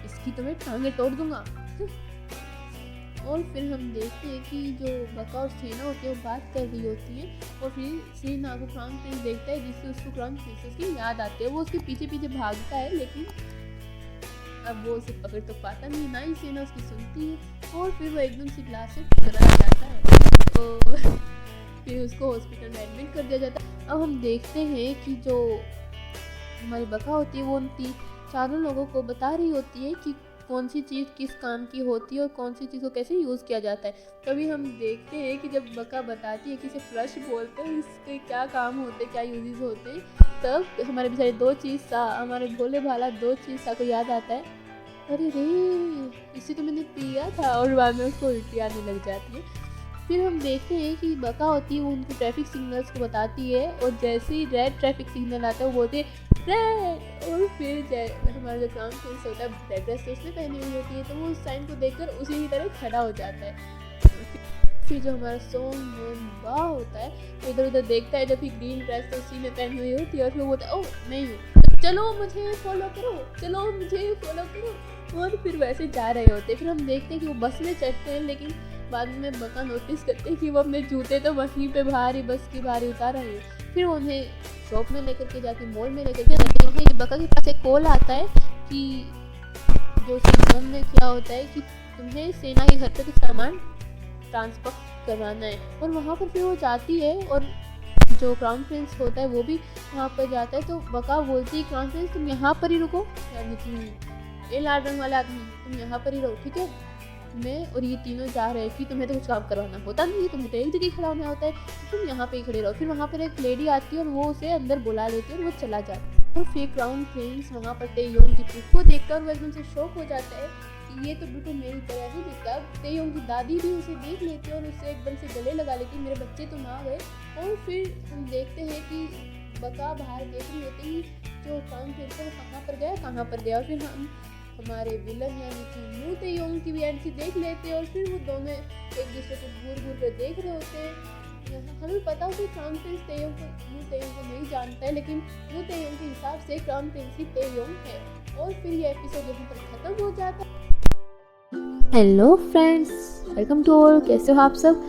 इसकी तो मैं टांगे तोड़ दूंगा। और फिर हम देखते हैं कि जो बका और सेना होती है वो बात कर रही होती है और फिर सेना को क्राउन प्रिंस देखता है जिससे उसको क्राउन प्रिंसेस की याद आती है। वो उसके पीछे पीछे भागता है लेकिन अब वो उसे पकड़ तो पाता नहीं, ना ही सेना उसकी सुनती है। और फिर वो एकदम से ग्लास से टकरा जाता है तो फिर उसको हॉस्पिटल में एडमिट कर दिया जाता है। अब हम देखते हैं कि जो हमारी बका होती है वो उन 4 लोगों को बता रही होती है कि कौन सी चीज़ किस काम की होती है और कौन सी चीज़ को कैसे यूज़ किया जाता है। तभी हम देखते हैं कि जब बका बताती है कि इसे फ्लश बोलते हैं, इसके क्या काम होते हैं, क्या यूजेस होते हैं, तब हमारे बेचारे दो चीज़ सा हमारे भोले भाला दो चीज़ सा को याद आता है, अरे रे इसे तो मैंने पिया था, और बाद में उसको उल्टी आने लग जाती है। फिर हम देखते हैं कि बका होती है वो उनको ट्रैफिक सिग्नल्स को बताती है, और जैसे ही रेड ट्रैफिक सिग्नल आता है वो बोलते हैं रेड, और फिर हमारा जो क्राउन प्रिंस होता है रेड ड्रेस तो उसने पहनी हुई होती है, तो वो उस साइन को देखकर उसी की तरह खड़ा हो जाता है। फिर जो हमारा सॉन्ग बा होता है वो इधर उधर देखता है, जब भी ग्रीन ड्रेस तो उसी ने पहनी हुई होती है, और फिर वो बोलता है ओह मैं हूँ, चलो मुझे फॉलो करो, चलो मुझे फॉलो करो, और फिर वैसे जा रहे होते। फिर हम देखते हैं कि वो बस में चढ़ते हैं, लेकिन बाद में बका नोटिस करते हैं कि वो अपने जूते तो वहीं पे बाहर ही बस की बाहर ही उतार रहे हैं। फिर उन्हें शॉप में लेकर के जाके मॉल में लेकर के जाते हैं कि बका के पास एक कॉल आता है कि जो सिग्नल ने क्या होता है कि तुम्हें सेना के घर पे कुछ सामान ट्रांसफर करवाना है, और वहाँ पर फिर वो जाती है, और जो क्राउन प्रिंस होता है वो भी वहाँ पर जाता है। तो बका बोलती है क्राउन प्रिंस तुम यहाँ पर ही रुको, यानी कि ये लाल रंग वाला आदमी तुम यहाँ पर ही रहो, ठीक है, मैं और ये तीनों जा रहे हैं कि तुम्हें तो कुछ काम करवाना होता नहीं है, तुम्हें तो एक जगह खड़ा होना होता है, तुम यहाँ पे ही खड़े रहो। फिर वहाँ पर एक लेडी आती है और वो उसे अंदर बुला लेती है और वो चला जाता है। और फिर क्राउन प्रिंस वहाँ पर तेयोंग की पिक को देखकर वो एकदम से शॉक हो जाता है कि ये तो बिल्कुल मेरी तरह ही दिखता है। तेयोंग की दादी भी उसे देख लेती है और उसे एकदम से गले लगा लेती है, मेरे बच्चे तुम आ गए। और फिर हम देखते हैं कि बका बाहर देख रही होती है जो क्राउन प्रिंस है वो कहाँ पर गया, और फिर हम हमारे विलन यानी कि मू तेयोंग की भी एंट्री देख लेते हैं, और फिर वो दोनों एक दूसरे को घूर कर देख रहे होते हैं। हमें पता हो कि क्राउन प्रिंस मू तेयोंग को नहीं जानता है, लेकिन मू तेयोंग के हिसाब से क्राउन प्रिंस ही तेयोंग है। और फिर ये एपिसोड यहीं पर खत्म हो जाता है। Hello friends, welcome to all, कैसे हो आप सब।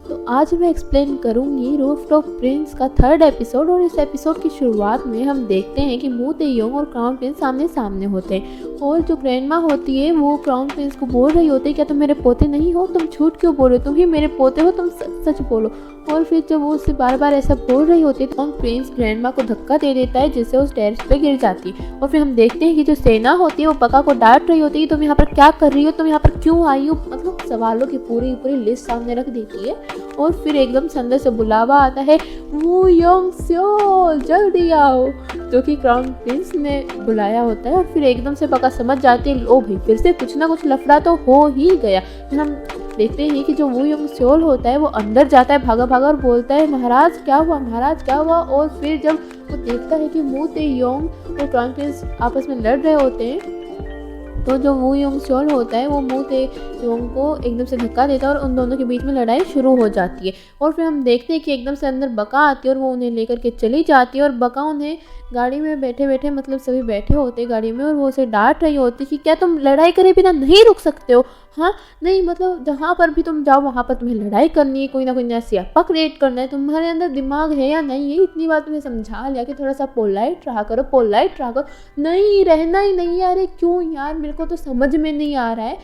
तो आज मैं एक्सप्लेन करूंगी रूफटॉप प्रिंस का थर्ड एपिसोड, और इस एपिसोड की शुरुआत में हम देखते हैं कि मू तेयोंग और क्राउन प्रिंस सामने सामने होते हैं, और जो ग्रैंडमा होती है वो क्राउन प्रिंस को बोल रही होती है क्या तुम मेरे पोते नहीं हो, तुम झूठ क्यों बोल रहे हो, तुम ही मेरे पोते हो, तुम सच बोलो। और फिर जब वो उससे बार बार ऐसा बोल रही होती है तो प्रिंस ग्रैंडमा को धक्का दे देता है, जिससे उस टेरेस पे गिर जाती है। और फिर हम देखते हैं कि जो सेना होती है वो बका को डांट रही होती है, तुम यहाँ पर क्या कर रही हो, तुम यहाँ पर क्यों आई हो, मतलब सवालों की पूरी लिस्ट सामने रख देती है। और फिर एकदम से अंदर से बुलावा आता है, वू योंग स्योल जल्दी आओ, जो कि क्राउन प्रिंस ने बुलाया होता है। और फिर एकदम से बका समझ जाती है, ओ भाई फिर से कुछ ना कुछ लफड़ा तो हो ही गया। फिर हम देखते हैं कि जो वू योंग स्योल होता है वो अंदर जाता है भागा भागा और बोलता है महाराज क्या हुआ, महाराज क्या हुआ। और फिर जब वो देखता है कि मू तेयोंग और क्राउन प्रिंस आपस में लड़ रहे होते हैं, तो जो वू योंग स्योल होता है वो मू तेयोंग को एकदम से धक्का देता है और उन दोनों के बीच में लड़ाई शुरू हो जाती है। और फिर हम देखते हैं कि एकदम से अंदर बका आती है और वो उन्हें लेकर के चली जाती है, और बका उन्हें गाड़ी में बैठे बैठे, मतलब सभी बैठे होते हैं गाड़ी में, और वो उसे डांट रही होती कि क्या तुम लड़ाई करे बिना नहीं रुक सकते हो, हाँ नहीं, मतलब जहाँ पर भी तुम जाओ वहाँ पर तुम्हें लड़ाई करनी है, कोई ना कोई नया स्यापा क्रिएट करना है, तुम्हारे अंदर दिमाग है या नहीं है। इतनी बार तुम्हें समझा लिया कि थोड़ा सा पोलाइट रहा करो, पोलाइट रहा करो, नहीं रहना ही नहीं है। अरे क्यों यार, मेरे को तो समझ में नहीं आ रहा है।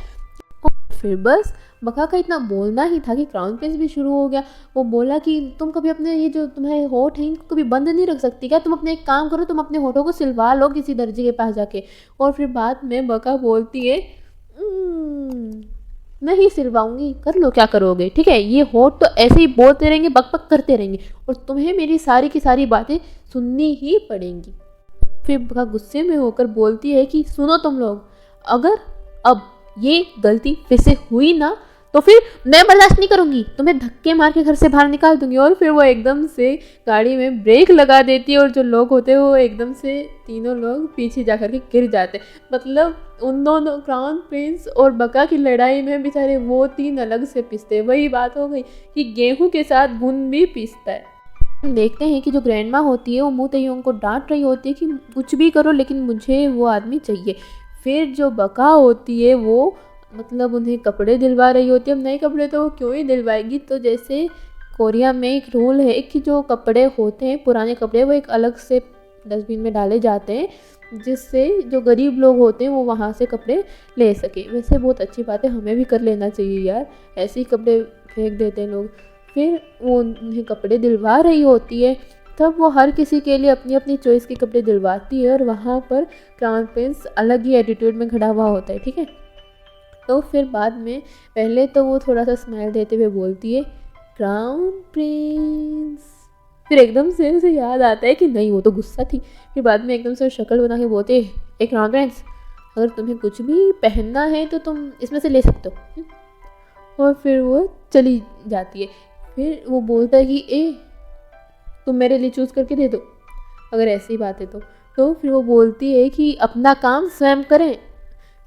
और फिर बस बका का इतना बोलना ही था कि क्राउन प्रिंस भी शुरू हो गया। वो बोला कि तुम कभी अपने ये जो तुम्हारे होठ हैं इनको कभी बंद नहीं रख सकती क्या, तुम अपने एक काम करो, तुम अपने होठों को सिलवा लो किसी दर्जी के पास जाके। और फिर बाद में बका बोलती है नहीं सिलवाऊंगी, कर लो क्या करोगे, ठीक है, ये होठ तो ऐसे ही बोलते रहेंगे, बक बक करते रहेंगे, और तुम्हें मेरी सारी की सारी बातें सुननी ही पड़ेंगी। फिर बका गुस्से में होकर बोलती है कि सुनो तुम लोग, अगर अब ये गलती फिर से हुई ना तो फिर मैं बर्दाश्त नहीं करूंगी, तुम्हें धक्के मार के घर से बाहर निकाल दूंगी। और फिर वो एकदम से गाड़ी में ब्रेक लगा देती है, और जो लोग होते हैं वो एकदम से तीनों लोग पीछे जाकर के गिर जाते। मतलब उन दोनों क्राउन प्रिंस और बका की लड़ाई में बेचारे वो तीन अलग से पिसते। वही बात हो गई कि गेहूं के साथ घुन भी पिसता है। हम देखते हैं कि जो ग्रैंडमा होती है वो मू तेयोंग को डांट रही होती है कि कुछ भी करो लेकिन मुझे वो आदमी चाहिए। फिर जो बका होती है वो मतलब उन्हें कपड़े दिलवा रही होती है। अब नए कपड़े तो वो क्यों ही दिलवाएगी, तो जैसे कोरिया में एक रूल है कि जो कपड़े होते हैं पुराने कपड़े वो एक अलग से डस्टबिन में डाले जाते हैं, जिससे जो गरीब लोग होते हैं वो वहाँ से कपड़े ले सके। वैसे बहुत अच्छी बात है, हमें भी कर लेना चाहिए यार, ऐसे ही कपड़े फेंक देते हैं लोग। फिर वो उन्हें कपड़े दिलवा रही होती है, तब वो हर किसी के लिए अपनी अपनी चॉइस के कपड़े दिलवाती है, और वहाँ पर क्राउन प्रिंस अलग ही एटीट्यूड में खड़ा हुआ होता है, ठीक है। तो फिर बाद में पहले तो वो थोड़ा सा स्माइल देते हुए बोलती है क्राउन प्रिंस। फिर एकदम से उसे याद आता है कि नहीं, वो तो गुस्सा थी। फिर बाद में एकदम से शक्ल बना के बोलते एक क्राउन प्रिंस, अगर तुम्हें कुछ भी पहनना है तो तुम इसमें से ले सकते हो। और फिर वो चली जाती है। फिर वो बोलता है कि तुम मेरे लिए चूज़ करके दे दो अगर ऐसी बात है तो फिर वो बोलती है कि अपना काम स्वयं करें।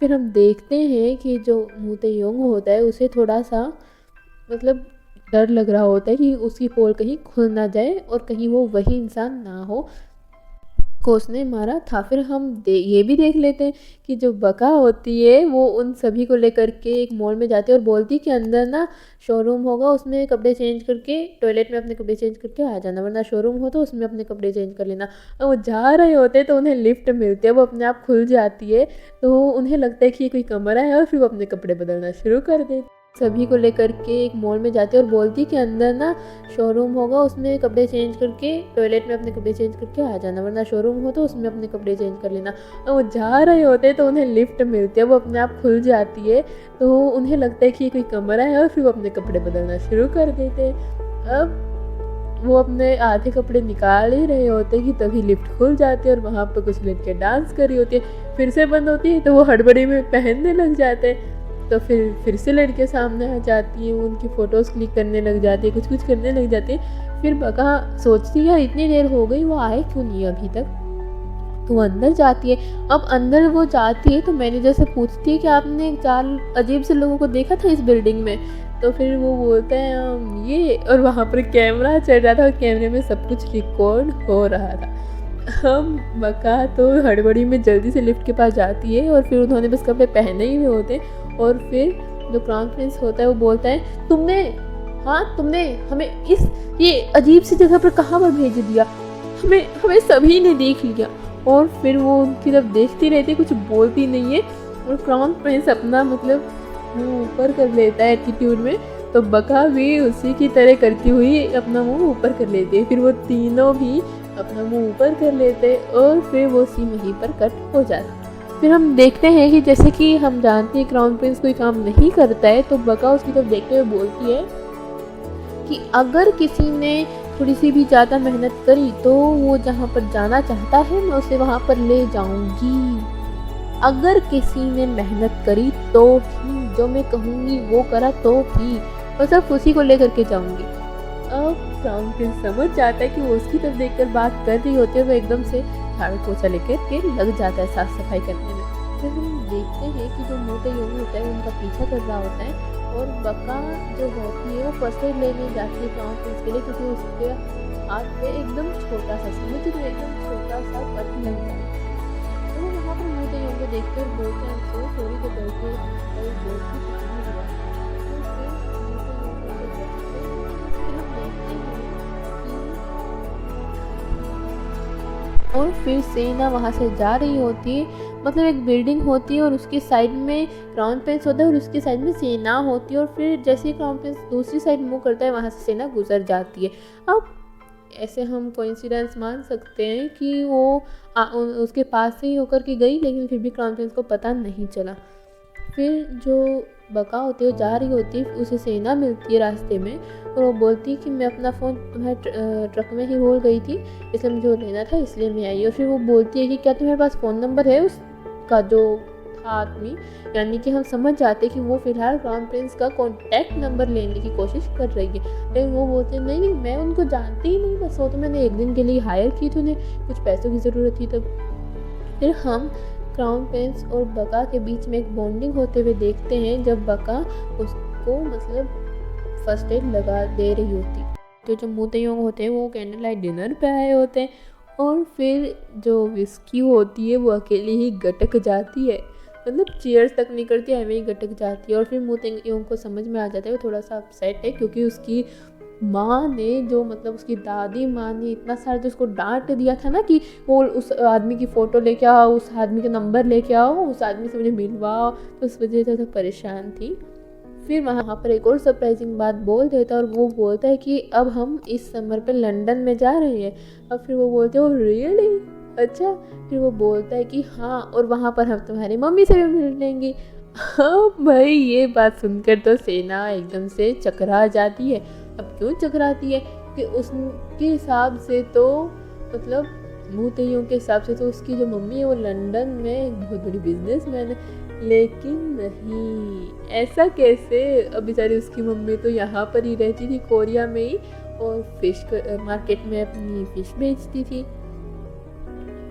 फिर हम देखते हैं कि जो मू ते-योंग होता है उसे थोड़ा सा मतलब डर लग रहा होता है कि उसकी पोल कहीं खुल ना जाए और कहीं वो वही इंसान ना हो को उसने मारा था। फिर हम ये भी देख लेते हैं कि जो बका होती है वो उन सभी को लेकर के एक मॉल में जाती है और बोलती है कि अंदर ना शोरूम होगा, उसमें कपड़े चेंज करके टॉयलेट में अपने कपड़े चेंज करके आ जाना, वरना शोरूम हो तो उसमें अपने कपड़े चेंज कर लेना। और वो जा रहे होते हैं तो उन्हें लिफ्ट मिलती है, वो अपने आप खुल जाती है तो उन्हें लगता है कि ये कोई कमरा है और फिर वो अपने कपड़े बदलना शुरू कर देते। सभी को लेकर के एक मॉल में जाती है और बोलती है कि अंदर ना शोरूम होगा, उसमें कपड़े चेंज करके टॉयलेट में अपने कपड़े चेंज करके आ जाना, वरना शोरूम हो तो उसमें अपने कपड़े चेंज कर लेना। और वो जा रहे होते हैं तो उन्हें लिफ्ट मिलती है, वो अपने आप खुल जाती है तो उन्हें लगता है कि ये कोई कमरा है और फिर वो अपने कपड़े बदलना शुरू कर देते हैं। अब वो अपने आधे कपड़े निकाल ही रहे होते हैं कि तभी लिफ्ट खुल जाती है और वहाँ पर कुछ लड़कियाँ डांस कर रही होती है। फिर से बंद होती है तो वो हड़बड़ी में पहनने लग जाते हैं। तो फिर से लड़कियाँ सामने आ जाती हैं, उनकी फ़ोटोज़ क्लिक करने लग जाती है, कुछ करने लग जाती है। फिर बका सोचती है इतनी देर हो गई, वो आए क्यों नहीं अभी तक। तो वो अंदर जाती है। अब अंदर वो जाती है तो मैनेजर से पूछती है कि आपने 4 अजीब से लोगों को देखा था इस बिल्डिंग में। तो फिर वो बोलते हैं ये, और वहाँ पर कैमरा चल रहा था और कैमरे में सब कुछ रिकॉर्ड हो रहा था। हम बका तो हड़बड़ी में जल्दी से लिफ्ट के पास जाती है और फिर उन्होंने बस कपड़े पहने ही हुए होते हैं। और फिर जो क्राउन प्रिंस होता है वो बोलता है तुमने हमें ये अजीब सी जगह पर कहाँ पर भेज दिया, हमें सभी ने देख लिया। और फिर वो उनकी तरफ देखती रहती है, कुछ बोलती नहीं है। और क्राउन प्रिंस अपना मतलब मुँह ऊपर कर लेता है एटीट्यूड में, तो बका भी उसी की तरह करती हुई अपना मुँह ऊपर कर लेती है। फिर वो तीनों भी अपना मुँह ऊपर कर लेते और फिर वो सीन वहीं पर कट हो जाता। फिर हम देखते हैं कि जैसे कि हम जानते हैं क्राउन प्रिंस कोई काम नहीं करता है, तो बका उसकी तरफ देखते हुए बोलती है कि अगर किसी ने थोड़ी सी भी ज़्यादा मेहनत करी तो वो जहाँ पर जाना चाहता है मैं उसे वहाँ पर ले जाऊँगी। अगर किसी ने मेहनत करी तो ही, जो मैं कहूँगी वो करा तो ही, और सिर्फ उसी को लेकर के जाऊँगी। अब क्राउन प्रिंस समझ जाता है कि वो उसकी तरफ देखकर बात कर रही होती है, वो एकदम से झाड़ू पोछा लेकर के लग जाता है साफ सफाई करने में। फिर हम देखते हैं कि जो मू ते-योंग होता है उनका पीछा कर रहा होता है और बका जो होती है वो फर्स्ट एड लेने जाती है क्राउन प्रिंस के लिए, क्योंकि उसके हाथ पे एकदम छोटा सा एकदम छोटा सा कट लग जाता है। तो वो वहाँ पर मू ते-योंग को देखते और बोलते हैं सो सॉरी को करके और बोलती कुछ नहीं हुआ। और फिर सेना वहाँ से जा रही होती है, मतलब एक बिल्डिंग होती है और उसके साइड में क्राउन प्रिंस होता है और उसके साइड में सेना होती है। और फिर जैसे ही क्राउन प्रिंस दूसरी साइड मूव करता है वहाँ से सेना गुजर जाती है। अब ऐसे हम कोइंसिडेंस मान सकते हैं कि वो उसके पास से ही होकर के गई, लेकिन फिर भी क्राउन प्रिंस को पता नहीं चला। फिर जो बका होती है वो जा रही होती है, उसे सेना मिलती है रास्ते में और वो बोलती है कि मैं अपना फ़ोन तुम्हारे ट्रक में ही भूल गई थी, इसलिए मुझे वो लेना था, इसलिए मैं आई। और फिर वो बोलती है कि क्या तुम्हारे पास फ़ोन नंबर है उसका जो था आदमी, यानी कि हम समझ जाते कि वो फ़िलहाल क्राउन प्रिंस का कॉन्टैक्ट नंबर लेने की कोशिश कर रही है। लेकिन वो बोलते हैं नहीं मैं उनको जानती ही नहीं, बस वो तो मैंने एक दिन के लिए हायर की थी, उन्हें कुछ पैसों की ज़रूरत थी तब। फिर हम क्राउन प्रिंस और बका के बीच में एक बॉन्डिंग होते हुए देखते हैं जब बका उसको मतलब फर्स्ट एड लगा दे रही होती। जो मू ते-योंग होते हैं वो कैंडल लाइट डिनर पे आए होते हैं और फिर जो विस्की होती है वो अकेली ही गटक जाती है, मतलब चीयर्स तक नहीं करती, ऐਵੇਂ ही गटक जाती है। और फिर मू ते-योंग को समझ में आ जाता है वो थोड़ा सा अपसेट है, क्योंकि उसकी माँ ने जो मतलब उसकी दादी माँ ने इतना सारा जो उसको डांट दिया था ना कि वो उस आदमी की फ़ोटो लेके आओ, उस आदमी का नंबर लेके आओ, उस आदमी से मुझे मिलवाओ, तो उस वजह से तो परेशान थी। फिर वहाँ पर एक और सरप्राइजिंग बात बोल देता है और वो बोलता है कि अब हम इस समर पे लंदन में जा रहे हैं। अब फिर वो बोलते हैं रियली अच्छा। फिर वो बोलता है कि हाँ, और वहाँ पर हम तुम्हारी मम्मी से भी मिल लेंगे। हाँ भाई, ये बात सुनकर तो सेना एकदम से चकरा जाती है। अब क्यों चकराती है कि उसके हिसाब से तो मतलब भूतियों के हिसाब से तो उसकी जो मम्मी है वो लंदन में एक बहुत बड़ी बिजनेसमैन है, लेकिन नहीं, ऐसा कैसे। अब बेचारी उसकी मम्मी तो यहाँ पर ही रहती थी, कोरिया में ही, और फिश मार्केट में अपनी फिश बेचती थी।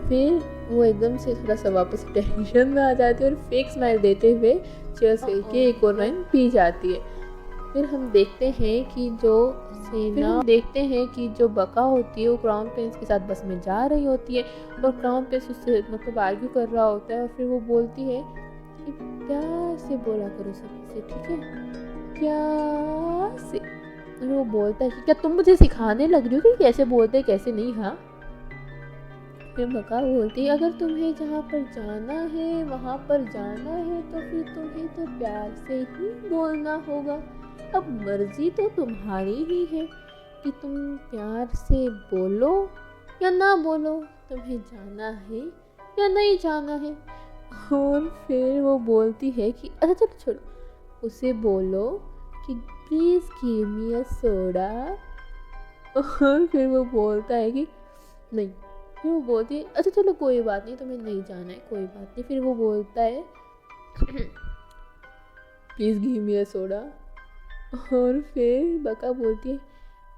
फिर वो एकदम से थोड़ा सा वापस टेंशन में आ जाती है और फेक स्माइल देते हुए चेयर्स के एक और वाइन पी जाती है। फिर हम देखते हैं कि जो बका होती है वो क्राउन प्रिंस के साथ बस में जा रही होती है और क्राउन प्रिंस उससे मतलब आर्ग्यू कर रहा होता है। और फिर वो बोलती है कि प्यार से बोला करो सभी से, ठीक है, प्यार से। और वो बोलता है कि क्या तुम मुझे सिखाने लग रही हो कि कैसे बोलते कैसे नहीं। हाँ, फिर बका बोलती है अगर तुम्हें जहाँ पर जाना है वहाँ पर जाना है तो फिर तुम्हें तो प्यार से ही बोलना होगा। अब मर्जी तो तुम्हारी ही है कि तुम प्यार से बोलो या ना बोलो, तुम्हें जाना है या नहीं जाना है। और फिर वो बोलती है कि अच्छा चलो छोड़ो, उसे बोलो कि please give me a soda. और फिर वो बोलता है कि नहीं। फिर वो बोलती है अच्छा चलो कोई बात नहीं, तुम्हें नहीं जाना है, कोई बात नहीं। फिर वो बोलता है please give me a soda. और फिर बका बोलती है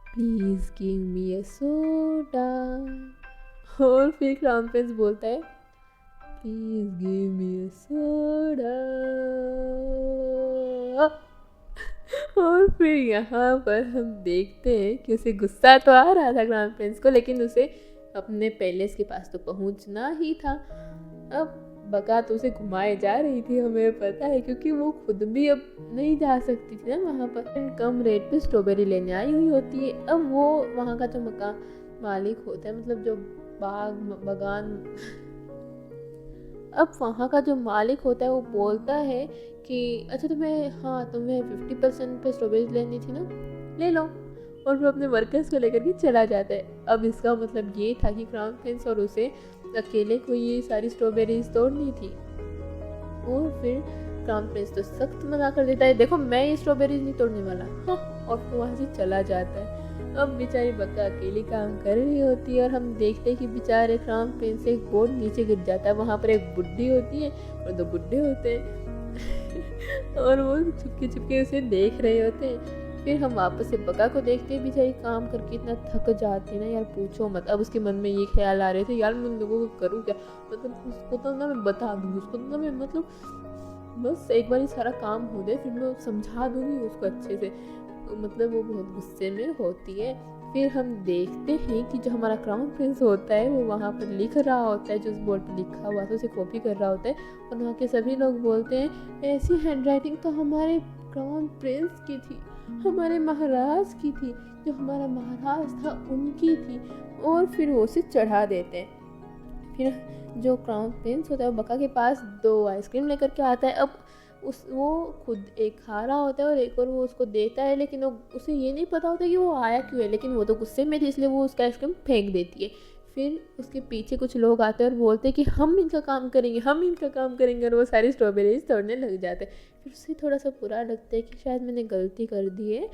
please give me a soda. और फिर क्राउन प्रिंस बोलता है please give me a soda. और फिर यहाँ पर हम देखते हैं कि उसे गुस्सा तो आ रहा था क्राउन प्रिंस को, लेकिन उसे अपने पैलेस के पास तो पहुँचना ही था। अब बका तो उसे घुमाए जा रही थी, हमें पता है, क्योंकि वो खुद भी अब नहीं जा सकती थी ना वहाँ पर। कम रेट पे स्ट्रॉबेरी लेने आई हुई होती है। अब वो वहाँ का जो मकान मालिक होता है, मतलब जो बागान अब वहाँ का जो मालिक होता है वो बोलता है कि अच्छा तुम्हें 50% पे स्ट्रॉबेरी लेनी थी ना, ले लो। और वो अपने वर्कर्स को लेकर के चला जाता है। अब इसका मतलब ये था कि क्राउन प्रिंस और उसे अकेले को ये सारी स्ट्रॉबेरीज तोड़नी थी। और फिर क्राउन प्रिंस तो सख्त मना कर देता है, देखो मैं ये स्ट्रॉबेरीज नहीं तोड़ने वाला। हाँ, और तो वहाँ से चला जाता है। अब बेचारी बक्का अकेली काम कर रही होती है और हम देखते हैं कि बेचारे क्राउन प्रिंस से एक बोर्ड नीचे गिर जाता है। वहाँ पर एक बुड्ढी होती है और दो बुड्ढे होते हैं और वो छुपके छुपके उसे देख रहे होते हैं। फिर हम वापस से बका को देखते हैं, बेचारी काम करके इतना थक जाती है ना यार, पूछो मत। अब उसके मन में ये ख्याल आ रहे थे यार मैं उन लोगों को करूँ क्या, मतलब उसको तो ना मैं बता दूँगी, उसको तो ना मैं मतलब बस एक बार ही सारा काम हो जाए फिर मैं समझा दूँगी उसको अच्छे से। मतलब वो बहुत गुस्से में होती है। फिर हम देखते हैं कि जो हमारा क्राउन प्रिंस होता है वो वहाँ पर लिख रहा होता है, जो उस बोर्ड पर लिखा हुआ था उसे कॉपी कर रहा होता है। और वहाँ के सभी लोग बोलते हैं ऐसी हैंडराइटिंग तो हमारे क्राउन प्रिंस की थी, हमारे महाराज की थी, जो हमारा महाराज था उनकी थी। और फिर वो उसे चढ़ा देते हैं। फिर जो क्राउन प्रिंस होता है वो बका के पास 2 आइसक्रीम लेकर के आता है। अब वो खुद एक खा रहा होता है और एक और वो उसको देता है, लेकिन उसे ये नहीं पता होता कि वो आया क्यों है, लेकिन वो तो गुस्से में थी इसलिए वो उसका आइसक्रीम फेंक देती है। फिर उसके पीछे कुछ लोग आते हैं और बोलते हैं कि हम इनका काम करेंगे और वो सारी स्ट्रॉबेरीज तोड़ने लग जाते हैं। फिर उसे थोड़ा सा बुरा लगता है कि शायद मैंने गलती कर दी है,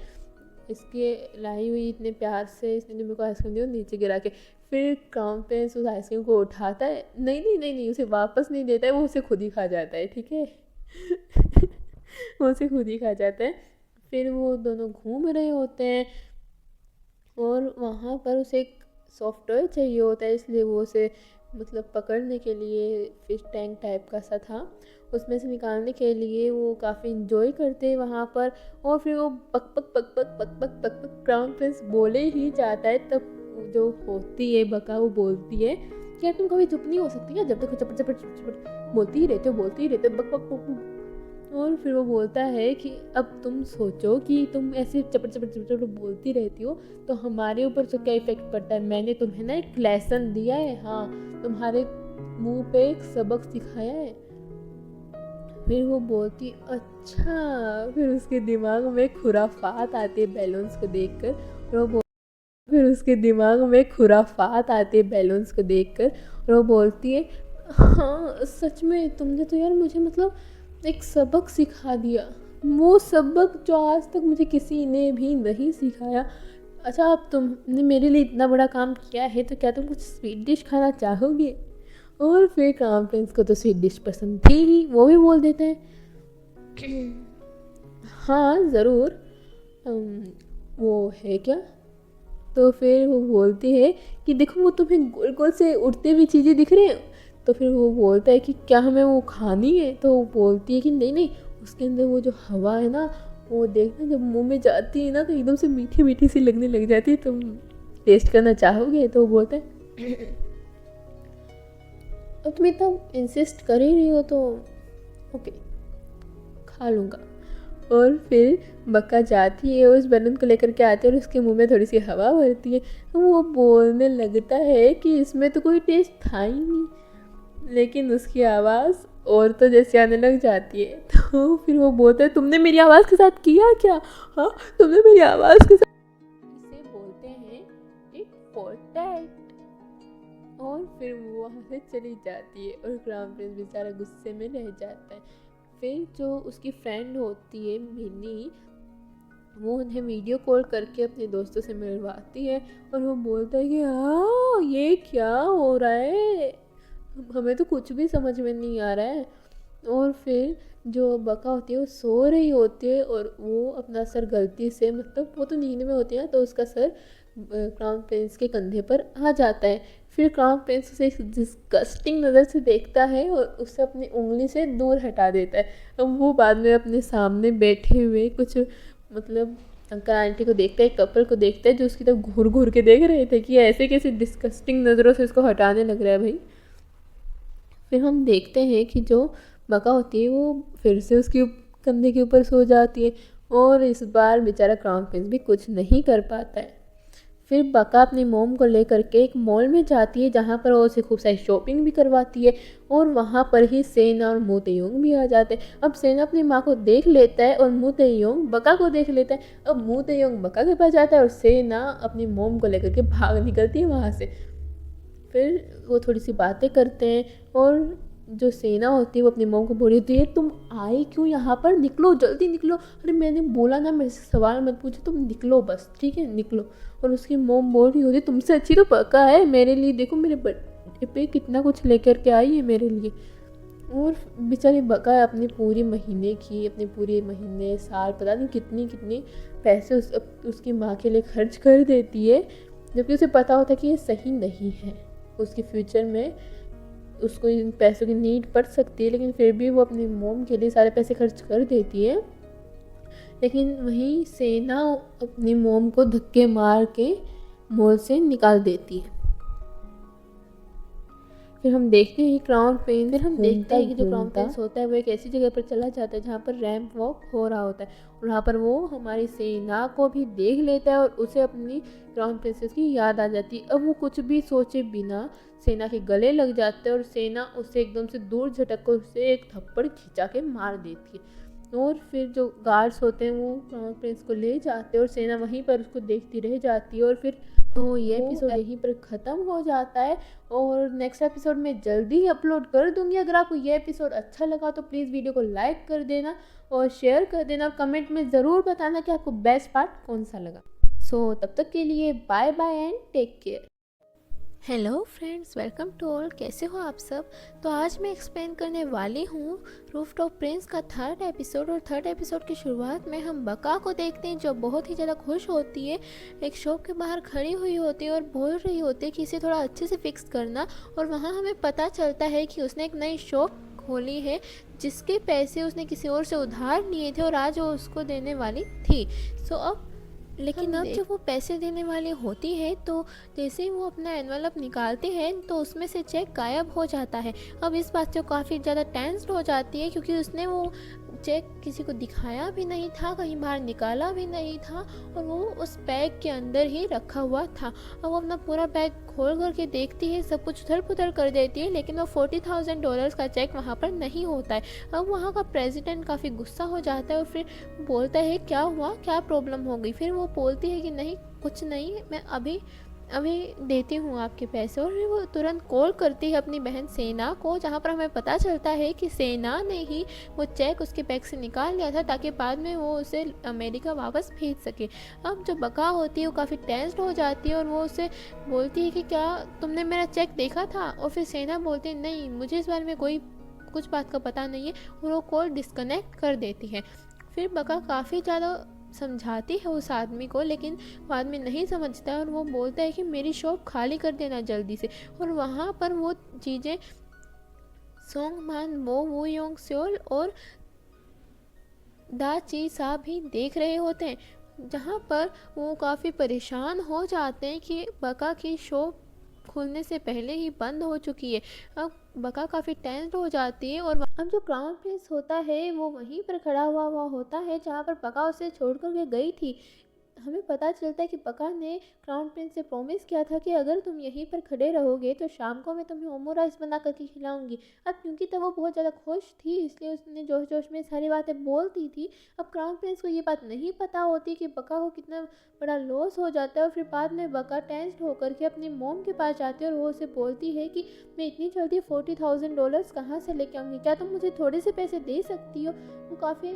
इसके लाई हुई इतने प्यार से इसने मेरे को आइसक्रीम दी और नीचे गिरा के। फिर क्राउन प्रिंस उस आइसक्रीम को उठाता है, नहीं उसे वापस नहीं देता है, वो उसे खुद ही खा जाता है, ठीक है वो उसे खुद ही खा जाता है। फिर वो दोनों घूम रहे होते हैं और वहाँ पर उसे एक सॉफ्ट टॉय चाहिए होता है, इसलिए वो उसे मतलब पकड़ने के लिए फिश टैंक टाइप का सा था, उसमें से निकालने के लिए वो काफ़ी इंजॉय करते हैं वहाँ पर। और फिर वो पक पक पक पक पक पक पक पक क्राउन प्रिंस बोले ही जाता है, तब जो होती है बका वो बोलती है क्या तुम कभी चुप नहीं हो सकती क्या, जब तक चपट चपट चपट बोलती ही रहते हो बक बक बक। और फिर वो बोलता है कि अब तुम सोचो कि तुम ऐसे चपट चपट चपट चपट बोलती रहती हो तो हमारे ऊपर तो क्या इफेक्ट पड़ता है, मैंने तुम्हें ना एक लेसन दिया है, हाँ तुम्हारे मुंह पे एक सबक सिखाया है। फिर वो बोलती अच्छा। फिर उसके दिमाग में खुराफात आती है बैलून्स को देखकर और वो बोलती है हाँ सच में तुमने तो यार मुझे मतलब एक सबक सिखा दिया, वो सबक जो आज तक मुझे किसी ने भी नहीं सिखाया। अच्छा, अब तुमने मेरे लिए इतना बड़ा काम किया है तो क्या तुम कुछ स्वीट डिश खाना चाहोगे? और फिर क्राउन प्रिंस को तो स्वीट डिश पसंद थी ही, वो भी बोल देते हैं हाँ ज़रूर। वो है क्या? तो फिर वो बोलती है कि देखो वो तुम्हें गोल गोल से उड़ते हुए चीज़ें दिख रही हैं। तो फिर वो बोलता है कि क्या हमें वो खानी है? तो वो बोलती है कि नहीं नहीं, उसके अंदर वो जो हवा है ना, वो देखना जब मुंह में जाती है ना तो एकदम से मीठी मीठी सी लगने लग जाती है, तुम टेस्ट करना चाहोगे? तो वो बोलते हैं अब तुम इतना इंसिस्ट कर ही रही हो तो ओके, खा लूँगा। और फिर बक्का जाती है, उस बैलून को लेकर के आती है और उसके मुंह में थोड़ी सी हवा भरती है। वो बोलने लगता है कि इसमें तो कोई टेस्ट था ही नहीं, लेकिन उसकी आवाज़ और तो जैसे आने लग जाती है। तो फिर वो बोलता है तुमने मेरी आवाज़ के साथ किया क्या? हाँ, तुमने मेरी आवाज़ के साथ। इसे बोलते हैं टिट फॉर टैट। और फिर वो वहाँ से चली जाती है और क्राउन प्रिंस बेचारा गुस्से में रह जाता है। फिर जो उसकी फ्रेंड होती है मिनी, वो उन्हें वीडियो कॉल करके अपने दोस्तों से मिलवाती है और वो बोलता है कि हाँ ये क्या हो रहा है, हमें तो कुछ भी समझ में नहीं आ रहा है। और फिर जो बका होती है वो सो रही होती है और वो अपना सर गलती से, मतलब वो तो नींद में होती है तो उसका सर क्राउन प्रिंस के कंधे पर आ जाता है। फिर क्राउन प्रिंस उसे एक डिस्गस्टिंग नज़र से देखता है और उसे अपनी उंगली से दूर हटा देता है। अब वो बाद में अपने सामने बैठे हुए कुछ मतलब अंकल आंटी को देखता है, कपल को देखता है जो उसकी तरफ घूर घूर के देख रहे थे कि ऐसे कैसे डिस्गस्टिंग नज़रों से इसको हटाने लग रहा है भाई। फिर हम देखते हैं कि जो बका होती है वो फिर से उसके कंधे के ऊपर सो जाती है और इस बार बेचारा क्राउन प्रिंस भी कुछ नहीं कर पाता है। फिर बका अपनी मोम को लेकर के एक मॉल में जाती है जहाँ पर वो उसे खूब सारी शॉपिंग भी करवाती है और वहाँ पर ही सेना और मू तेयोंग भी आ जाते हैं। अब सेना अपनी माँ को देख लेता है और मू तेयोंग बका को देख लेता है। अब मू तेयोंग बका के पास जाता है और सेना अपनी मोम को लेकर के भाग निकलती है वहाँ से। फिर वो थोड़ी सी बातें करते हैं और जो सेना होती है वो अपनी मोम को बोली होती है तुम आई क्यों यहाँ पर, निकलो जल्दी निकलो। अरे मैंने बोला ना मेरे से सवाल मत पूछो, तुम निकलो बस, ठीक है निकलो। और उसकी मोम बोल रही होती तुमसे अच्छी तो पक्का है मेरे लिए, देखो मेरे बर्थडे पे कितना कुछ लेकर के आई है मेरे लिए। और बेचारी बका अपनी पूरी महीने की, अपने पूरे महीने साल पता नहीं कितनी कितनी पैसे उसकी माँ के लिए खर्च कर देती है, जबकि उसे पता होता है कि ये सही नहीं है, उसके फ्यूचर में उसको इन पैसों की नीड पड़ सकती है, लेकिन फिर भी वो अपनी मोम के लिए सारे पैसे खर्च कर देती है। लेकिन वहीं सेना अपनी मोम को धक्के मार के मॉल से निकाल देती है। फिर हम देखते हैं क्राउन प्रिंस, फिर हम देखते हैं कि जो क्राउन प्रिंस होता है वो एक ऐसी जगह पर चला जाता है जहाँ पर रैंप वॉक हो रहा होता है और वहाँ पर वो हमारी सेना को भी देख लेता है और उसे अपनी क्राउन प्रिंसेस की याद आ जाती है। अब वो कुछ भी सोचे बिना सेना के गले लग जाते हैं और सेना उसे एकदम से दूर झटक कर उसे एक थप्पड़ खिंचा के मार देती है। और फिर जो गार्ड्स होते हैं वो क्राउन प्रिंस को ले जाते हैं और सेना वहीं पर उसको देखती रह जाती है। और फिर तो ये एपिसोड यहीं पर ख़त्म हो जाता है और नेक्स्ट एपिसोड में जल्दी ही अपलोड कर दूंगी। अगर आपको ये एपिसोड अच्छा लगा तो प्लीज़ वीडियो को लाइक कर देना और शेयर कर देना और कमेंट में ज़रूर बताना कि आपको बेस्ट पार्ट कौन सा लगा। सो तब तक के लिए bye bye and take care. Hello friends, welcome to all. कैसे हो आप सब? तो आज मैं एक्सप्लेन करने वाली हूँ रूफटॉप प्रिंस का थर्ड एपिसोड। और थर्ड एपिसोड की शुरुआत में हम बका को देखते हैं जो बहुत ही ज़्यादा खुश होती है, एक शॉप के बाहर खड़ी हुई होती है और बोल रही होती है कि इसे थोड़ा अच्छे से फिक्स करना। और वहाँ हमें पता चलता है कि उसने एक नई शॉप खोली है जिसके पैसे उसने किसी और से उधार लिए थे और आज वो उसको देने वाली थी। सो अब लेकिन अब जब वो पैसे देने वाली होती है तो जैसे ही वो अपना एनवलप निकालती है तो उसमें से चेक गायब हो जाता है। अब इस बात से काफ़ी ज़्यादा टेंस्ड हो जाती है क्योंकि उसने वो चेक किसी को दिखाया भी नहीं था, कहीं बाहर निकाला भी नहीं था और वो उस बैग के अंदर ही रखा हुआ था। अब वो अपना पूरा बैग खोल करके देखती है, सब कुछ उथल पुथल कर देती है, लेकिन वो $40,000 का चेक वहाँ पर नहीं होता है। अब वहाँ का प्रेसिडेंट काफ़ी गुस्सा हो जाता है और फिर बोलता है क्या हुआ, क्या प्रॉब्लम हो गई। फिर वो बोलती है कि नहीं कुछ नहीं, मैं अभी अभी देती हूँ आपके पैसे। और फिर वो तुरंत कॉल करती है अपनी बहन सेना को, जहाँ पर हमें पता चलता है कि सेना ने ही वो चेक उसके बैग से निकाल लिया था ताकि बाद में वो उसे अमेरिका वापस भेज सके। अब जो बका होती है वो काफ़ी टेंस्ड हो जाती है और वो उसे बोलती है कि क्या तुमने मेरा चेक देखा था? और फिर सेना बोलती है नहीं, मुझे इस बारे में कोई कुछ बात का पता नहीं है, और वो कॉल डिस्कनेक्ट कर देती है। फिर बका काफ़ी ज़्यादा समझाती है उस आदमी को, लेकिन वो आदमी नहीं समझता है और वो बोलता है कि मेरी शॉप खाली कर देना जल्दी से। और वहाँ पर वो चीज़ें सोंग मान मो वू योंग स्योल और दा ची सा भी देख रहे होते हैं, जहाँ पर वो काफ़ी परेशान हो जाते हैं कि बका की शॉप खुलने से पहले ही बंद हो चुकी है। अब बका काफ़ी टेंस्ड हो जाती है और अब जो क्राउन प्रिंस होता है वो वहीं पर खड़ा हुआ होता है जहाँ पर बका उसे छोड़ कर के गई थी। हमें पता चलता है कि बका ने क्राउन प्रिंस से प्रॉमिस किया था कि अगर तुम यहीं पर खड़े रहोगे तो शाम को मैं तुम्हें ओमोराइस बना करके खिलाऊंगी। अब क्योंकि तब वो बहुत ज़्यादा खुश थी इसलिए उसने जोश जोश में सारी बातें बोल दी थी। अब क्राउन प्रिंस को ये बात नहीं पता होती कि बका को कितना बड़ा लॉस हो जाता है। और फिर बाद में बका टेंस्ड होकर के अपनी मोम के पास जाती है और वो उसे बोलती है कि मैं इतनी जल्दी $40,000 कहाँ से लेके आऊँगी, क्या तुम मुझे थोड़े से पैसे दे सकती हो? वो काफ़ी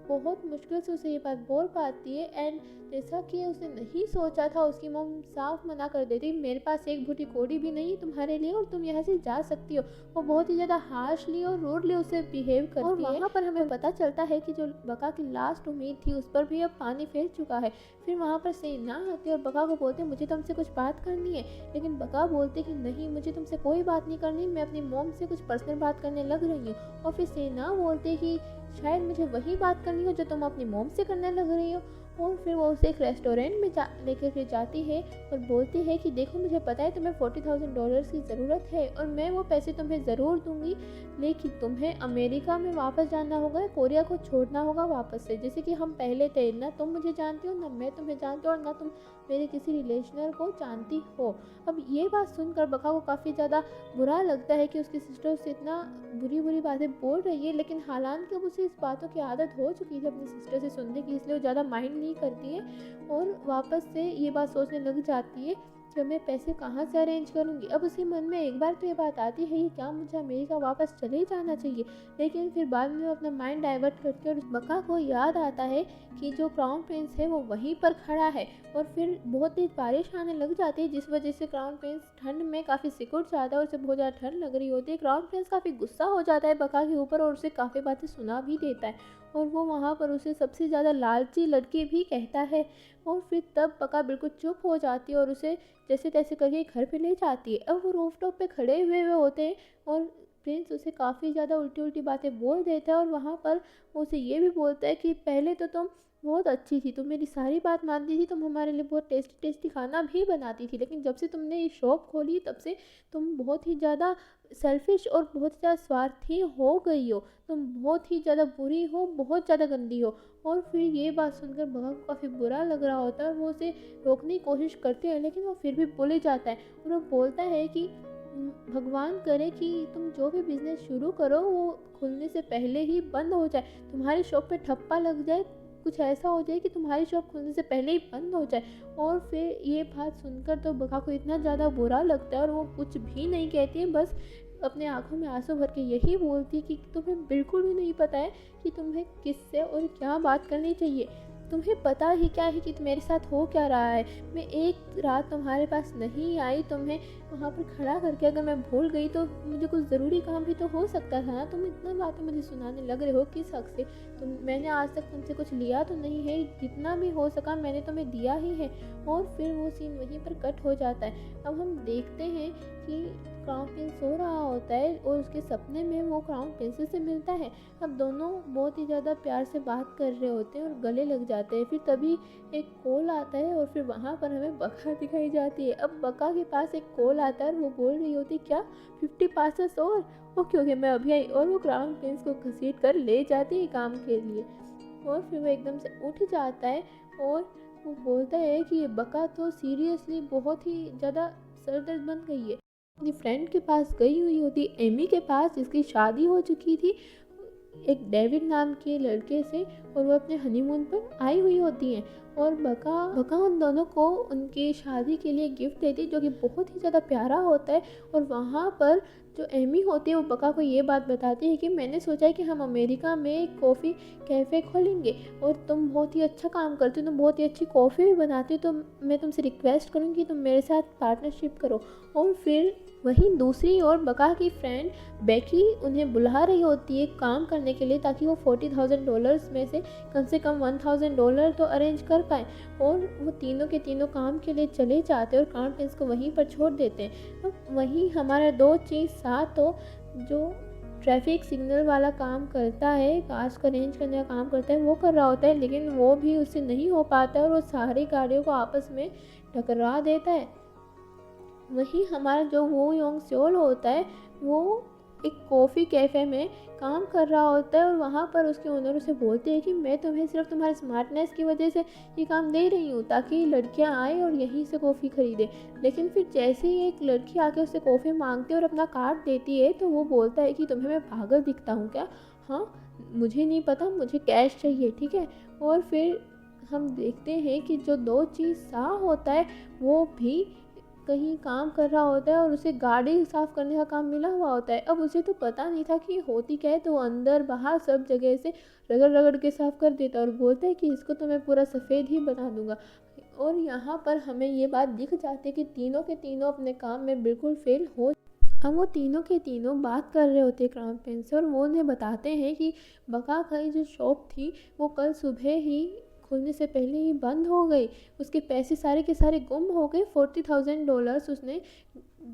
बहुत मुश्किल से उसे ये बात बोल पाती है। एंड जैसा कि उसने नहीं सोचा था उसकी मॉम साफ मना कर देती, मेरे पास एक बूटी कोड़ी भी नहीं तुम्हारे लिए और तुम यहाँ से जा सकती हो। वो बहुत ही ज़्यादा हार्शली और रूडली उसे बिहेव करती है। और वहाँ पर हमें पता चलता है कि जो बका की लास्ट उम्मीद थी उस पर भी अब पानी फेर चुका है। फिर वहाँ पर सेना आती है और बका को बोलते हैं मुझे तुमसे कुछ बात करनी है, लेकिन बका बोलते कि नहीं मुझे तुमसे कोई बात नहीं करनी, मैं अपनी मॉम से कुछ पर्सनल बात करने लग रही हूँ। और फिर सेना बोलते कि शायद मुझे वही बात करनी हो जो तुम अपनी मॉम से करने लग रही हो। और फिर वो उसे एक रेस्टोरेंट में लेकर के जाती है और बोलती है कि देखो मुझे पता है तुम्हें $40,000 की ज़रूरत है और मैं वो पैसे तुम्हें ज़रूर दूंगी, लेकिन तुम्हें अमेरिका में वापस जाना होगा, कोरिया को छोड़ना होगा वापस से, जैसे कि हम पहले थे। ना तुम मुझे जानती हो, ना मैं तुम्हें जानती हूँ, और ना तुम मेरे किसी रिलेशनर को जानती हो। अब ये बात सुनकर बका को काफ़ी ज़्यादा बुरा लगता है कि उसकी सिस्टर उससे इतना बुरी बुरी बातें बोल रही है, लेकिन हालांकि अब उसे इस बातों की आदत हो चुकी है अपनी सिस्टर से सुनने की, इसलिए वो ज़्यादा माइंड नहीं करती है और वापस से ये बात सोचने लग जाती है कि मैं पैसे कहाँ से अरेंज करूँगी। अब उसके मन में एक बार तो ये बात आती है कि क्या मुझे अमेरिका वापस चले जाना चाहिए, लेकिन फिर बाद में वो अपना माइंड डाइवर्ट करके और उस बका को याद आता है कि जो क्राउन प्रिंस है वो वहीं पर खड़ा है। और फिर बहुत तेज बारिश आने लग जाती है जिस वजह से क्राउन प्रिंस ठंड में काफ़ी सिकुड़ जाता है और उसे बहुत ज़्यादा ठंड लग रही होती है। क्राउन प्रिंस काफ़ी गुस्सा हो जाता है बका के ऊपर और उसे काफ़ी बातें सुना भी देता है और वो वहाँ पर उसे सबसे ज़्यादा लालची लड़की भी कहता है। और फिर तब बका बिल्कुल चुप हो जाती है और उसे जैसे तैसे करके घर पे ले जाती है। अब वो रूफटॉप पे खड़े हुए होते हैं और प्रिंस उसे काफ़ी ज़्यादा उल्टी उल्टी बातें बोल देता है और वहाँ पर वो उसे ये भी बोलता है कि पहले तो तुम बहुत अच्छी थी, तुम मेरी सारी बात मानती थी, तुम हमारे लिए बहुत टेस्टी टेस्टी खाना भी बनाती थी, लेकिन जब से तुमने ये शॉप खोली तब से तुम बहुत ही ज़्यादा सेल्फिश और बहुत ज़्यादा स्वार्थी हो गई हो, तुम बहुत ही ज़्यादा बुरी हो, बहुत ज़्यादा गंदी हो। और फिर ये बात सुनकर बका को काफ़ी बुरा लग रहा होता है और वो उसे रोकने की कोशिश करते हैं, लेकिन वो फिर भी बोले जाता है और वो बोलता है कि भगवान करे कि तुम जो भी बिज़नेस शुरू करो वो खुलने से पहले ही बंद हो जाए, तुम्हारी शॉप पे ठप्पा लग जाए, कुछ ऐसा हो जाए कि तुम्हारी शॉप खुलने से पहले ही बंद हो जाए। और फिर ये बात सुनकर तो बका को इतना ज़्यादा बुरा लगता है और वो कुछ भी नहीं कहती है, बस अपने आंखों में आंसू भर के यही बोलती है कि तुम्हें बिल्कुल भी नहीं पता है कि तुम्हें किससे और क्या बात करनी चाहिए, तुम्हें पता ही क्या है कि मेरे साथ हो क्या रहा है। मैं एक रात तुम्हारे पास नहीं आई, तुम्हें वहाँ पर खड़ा करके अगर मैं भूल गई तो मुझे कुछ ज़रूरी काम भी तो हो सकता था ना। तुम इतना बातें मुझे सुनाने लग रहे हो किस हक़ से? मैंने आज तक तुमसे कुछ लिया तो नहीं है, जितना भी हो सका मैंने तुम्हें दिया ही है। और फिर वो सीन वहीं पर कट हो जाता है। अब हम देखते हैं कि क्राउन प्रिंस सो रहा होता है और उसके सपने में वो क्राउन प्रिंसेस से मिलता है। अब दोनों बहुत ही ज़्यादा प्यार से बात कर रहे होते हैं और गले लग जाते हैं। फिर तभी एक कॉल आता है और फिर वहाँ पर हमें बका दिखाई जाती है। अब बका के पास एक कॉल आता है और वो बोल रही होती क्या 50 पासेस और ओके ओके मैं अभी आई, और वो क्राउन प्रिंस को घसीट कर ले जाती है काम के लिए। और फिर वो एकदम से उठ जाता है और वो बोलता है कि ये बका तो सीरियसली बहुत ही ज़्यादा सरदर्द बन गई है। अपनी फ्रेंड के पास गई हुई होती एमी के पास, जिसकी शादी हो चुकी थी, एक डेविड नाम के लड़के से और वो अपने हनीमून पर आई हुई होती हैं। और बका उन दोनों को उनकी शादी के लिए गिफ्ट देती है जो कि बहुत ही ज़्यादा प्यारा होता है। और वहाँ पर जो एमी होती है वो बका को ये बात बताती है कि मैंने सोचा है कि हम अमेरिका में एक कॉफ़ी कैफ़े खोलेंगे और तुम बहुत ही अच्छा काम करती हो, तुम बहुत ही अच्छी कॉफ़ी भी बनाती हो, तो मैं तुमसे रिक्वेस्ट करूँगी कि तुम मेरे साथ पार्टनरशिप करो। और फिर वहीं दूसरी ओर बका की फ्रेंड बेकी उन्हें बुला रही होती है काम करने के लिए, ताकि वो $40,000 में से कम $1,000 तो अरेंज कर पाए। और वो तीनों के तीनों काम के लिए चले जाते हैं और क्राउन प्रिंस को वहीं पर छोड़ देते हैं। अब वहीं हमारा 2 चीज़ 7 तो जो ट्रैफिक सिग्नल वाला काम करता है, कार्स को अरेंज करने का काम करता है, वो कर रहा होता है, लेकिन वो भी उससे नहीं हो पाता है और वो सारी गाड़ियों को आपस में टकरा देता है। वहीं हमारा जो वो योंग स्योल होता है वो एक कॉफ़ी कैफ़े में काम कर रहा होता है और वहाँ पर उसके ओनर उसे बोलते हैं कि मैं तुम्हें सिर्फ तुम्हारे स्मार्टनेस की वजह से ये काम दे रही हूँ ताकि लड़कियाँ आए और यहीं से कॉफ़ी ख़रीदें। लेकिन फिर जैसे ही एक लड़की आके उससे कॉफ़ी मांगती है और अपना कार्ड देती है तो वो बोलता है कि तुम्हें मैं पागल दिखता हूँ क्या? हाँ, मुझे नहीं पता, मुझे कैश चाहिए, ठीक है। और फिर हम देखते हैं कि जो 2 चीज़ होता है वो भी कहीं काम कर रहा होता है और उसे गाड़ी साफ़ करने का काम मिला हुआ होता है। अब उसे तो पता नहीं था कि होती क्या है, तो वो अंदर बाहर सब जगह से रगड़ रगड़ के साफ़ कर देता है और बोलता है कि इसको तो मैं पूरा सफ़ेद ही बना दूंगा। और यहाँ पर हमें ये बात दिख जाती है कि तीनों के तीनों अपने काम में बिल्कुल फेल हो। अब वो तीनों के तीनों बात कर रहे होते हैं क्राउन प्रिंस से और वो उन्हें बताते हैं कि बका की जो शॉप थी वो कल सुबह ही खुलने से पहले ही बंद हो गई, उसके पैसे सारे के सारे गुम हो गए, $40,000 उसने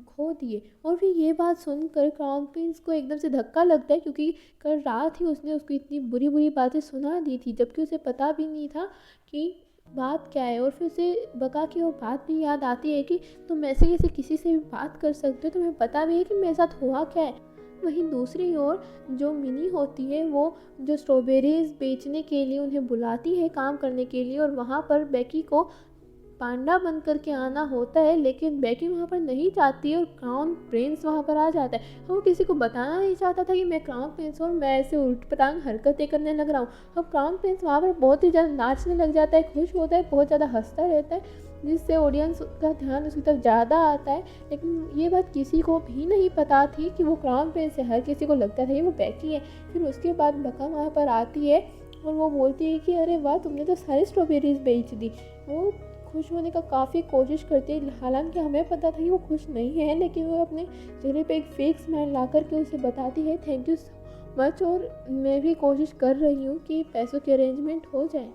खो दिए। और फिर ये बात सुनकर क्राउन प्रिंस को एकदम से धक्का लगता है, क्योंकि कल रात ही उसने उसको इतनी बुरी बुरी बातें सुना दी थी, जबकि उसे पता भी नहीं था कि बात क्या है। और फिर उसे बका की वो बात भी याद आती है कि तुम ऐसे कैसे किसी से भी बात कर सकते हो, तुम्हें पता भी है कि मेरे साथ हुआ क्या है। वहीं दूसरी ओर जो मिनी होती है वो जो स्ट्रॉबेरीज बेचने के लिए उन्हें बुलाती है काम करने के लिए, और वहाँ पर बेकी को पांडा बन करके आना होता है, लेकिन बेकी वहाँ पर नहीं चाहती है और क्राउन प्रिंस वहाँ पर आ जाता है। वो किसी को बताना नहीं चाहता था कि मैं क्राउन प्रिंस हूँ और मैं ऐसे उल्ट पटांग हरकतें करने लग रहा हूँ। अब क्राउन प्रिंस वहाँ पर बहुत ही ज़्यादा नाचने लग जाता है, खुश होता है, बहुत ज़्यादा हंसता रहता है, जिससे ऑडियंस का ध्यान उसकी तरफ ज़्यादा आता है। लेकिन ये बात किसी को भी नहीं पता थी कि वो क्राउन प्रिंस है, हर किसी को लगता था कि वो बेकी है। फिर उसके बाद बका वहाँ पर आती है और वो बोलती है कि अरे वाह, तुमने तो सारी स्ट्रॉबेरीज बेच दी। वो खुश होने का काफ़ी कोशिश करती है, हालांकि हमें पता था कि वो खुश नहीं है, लेकिन वो अपने चेहरे पे एक फेक स्माइल ला करके उसे बताती है थैंक यू सो मच, और मैं भी कोशिश कर रही हूँ कि पैसों की अरेंजमेंट हो जाए।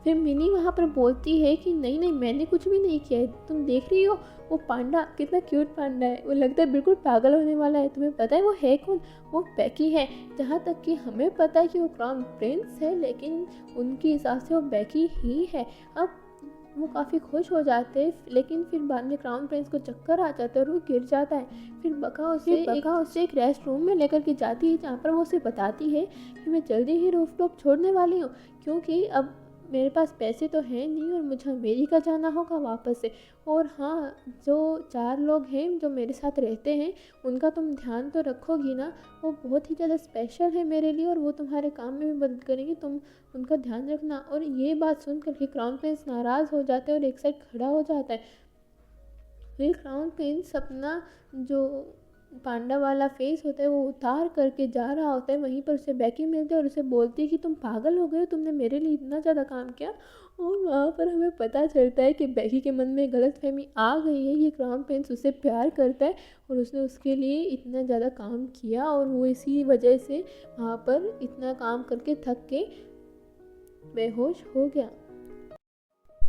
फिर मिनी वहाँ पर बोलती है कि नहीं नहीं, मैंने कुछ भी नहीं किया है, तुम देख रही हो वो पांडा कितना क्यूट पांडा है, वो लगता है बिल्कुल पागल होने वाला है। तुम्हें पता है वो है कौन? वो बेकी है। जहाँ तक कि हमें पता है कि वो क्राउन प्रिंस है, लेकिन उनके हिसाब से वो बेकी ही है। अब वो काफ़ी खुश हो जाते हैं, लेकिन फिर बाद में क्राउन प्रिंस को चक्कर आ जाता है और वो गिर जाता है। फिर बका उसे एक रेस्ट रूम में लेकर के जाती है, जहाँ पर वो उसे बताती है कि मैं जल्दी ही रूफटॉप छोड़ने वाली हूँ, क्योंकि अब मेरे पास पैसे तो हैं नहीं और मुझे अमेरिका जाना होगा वापस से। और हाँ, जो 4 लोग हैं जो मेरे साथ रहते हैं उनका तुम ध्यान तो रखोगी ना, वो बहुत ही ज़्यादा स्पेशल है मेरे लिए और वो तुम्हारे काम में भी मदद करेंगे, तुम उनका ध्यान रखना। और ये बात सुन कर के क्राउन प्रिंस नाराज़ हो जाता है और एक साइड खड़ा हो जाता है। फिर क्राउन प्रिंस अपना जो पांडा वाला फेस होता है वो उतार करके जा रहा होता है, वहीं पर उसे बेकी मिलती है और उसे बोलती है कि तुम पागल हो गए हो, तुमने मेरे लिए इतना ज़्यादा काम किया। और वहाँ पर हमें पता चलता है कि बेकी के मन में गलतफहमी आ गई है, ये क्राउन प्रिंस उससे प्यार करता है और उसने उसके लिए इतना ज़्यादा काम किया और वो इसी वजह से वहाँ पर इतना काम करके थक के बेहोश हो गया।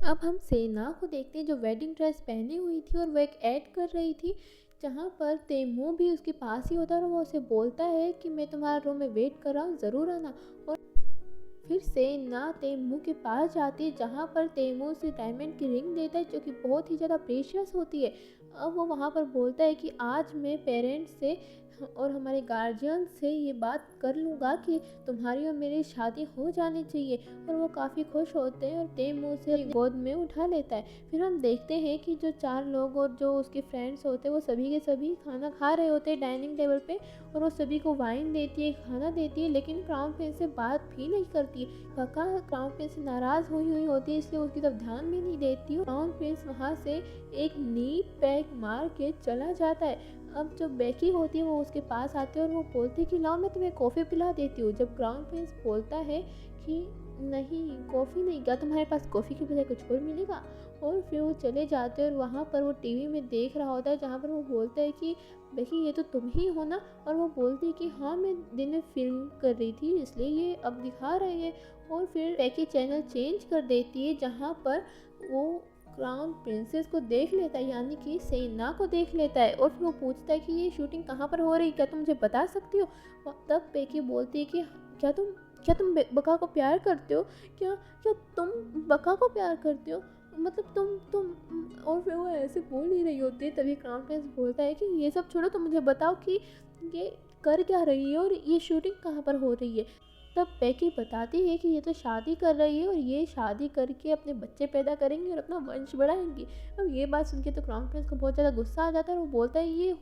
अब हम सेना को देखते हैं जो वेडिंग ड्रेस पहनी हुई थी और वो एक ऐड कर रही थी, जहाँ पर तेमू भी उसके पास ही होता है और वो उसे बोलता है कि मैं तुम्हारा रूम में वेट कर रहा हूँ, ज़रूर आना। और फिर सेना तेमू के पास जाती है, जहाँ पर तेमू उसे डायमंड की रिंग देता है जो कि बहुत ही ज़्यादा प्रेशियस होती है। अब वो वहाँ पर बोलता है कि आज मैं पेरेंट्स से और हमारे गार्जियन से ये बात कर लूँगा कि तुम्हारी और मेरी शादी हो जानी चाहिए। और वो काफ़ी खुश होते हैं और तैमू उसे गोद में उठा लेता है। फिर हम देखते हैं कि जो 4 लोग और जो उसके फ्रेंड्स होते हैं वो सभी के सभी खाना खा रहे होते हैं डाइनिंग टेबल पे, और वो सभी को वाइन देती है, खाना देती है, लेकिन क्राउन प्रिंस से बात भी नहीं करती है। बका क्राउन प्रिंस से नाराज़ हुई होती है, इसलिए उसकी तरफ ध्यान भी नहीं देती। क्राउन प्रिंस वहाँ से एक नीट पैक मार के चला जाता है। अब जो बेकी होती है वो उसके पास आती है और वो बोलती है कि लाओ मैं तुम्हें कॉफ़ी पिला देती हूँ। जब क्राउन प्रिंस बोलता है कि नहीं कॉफ़ी नहीं, क्या तुम्हारे पास कॉफ़ी के बजाय कुछ और मिलेगा, और फिर वो चले जाते हैं और वहाँ पर वो टीवी में देख रहा होता है जहाँ पर वो बोलता है कि बेकी ये तो तुम ही हो ना, और वो बोलती है कि हाँ मैं दिन में फिल्म कर रही थी इसलिए ये अब दिखा रहे हैं। और फिर बेकी चैनल चेंज कर देती है जहाँ पर वो क्राउन प्रिंसेस को देख लेता है, यानी कि सेना को देख लेता है, और फिर वो पूछता है कि ये शूटिंग कहाँ पर हो रही, क्या तुम मुझे बता सकती हो। तब बेकी बोलती है कि क्या तुम बका को प्यार करते हो, क्या क्या तुम बका को प्यार करते हो, मतलब तुम। और फिर वो ऐसे बोल ही रही होती है, तभी क्राउन प्रिंस बोलता है कि ये सब छोड़ो, तुम मुझे बताओ कि ये कर क्या रही है और ये शूटिंग कहाँ पर हो रही है। तब बेकी बताती है कि ये तो शादी कर रही है और ये शादी करके अपने बच्चे पैदा करेंगी और अपना वंश बढ़ाएंगी। अब ये बात सुन के तो क्राउन प्रिंस को बहुत ज़्यादा गुस्सा आ जाता है और वो बोलता है ये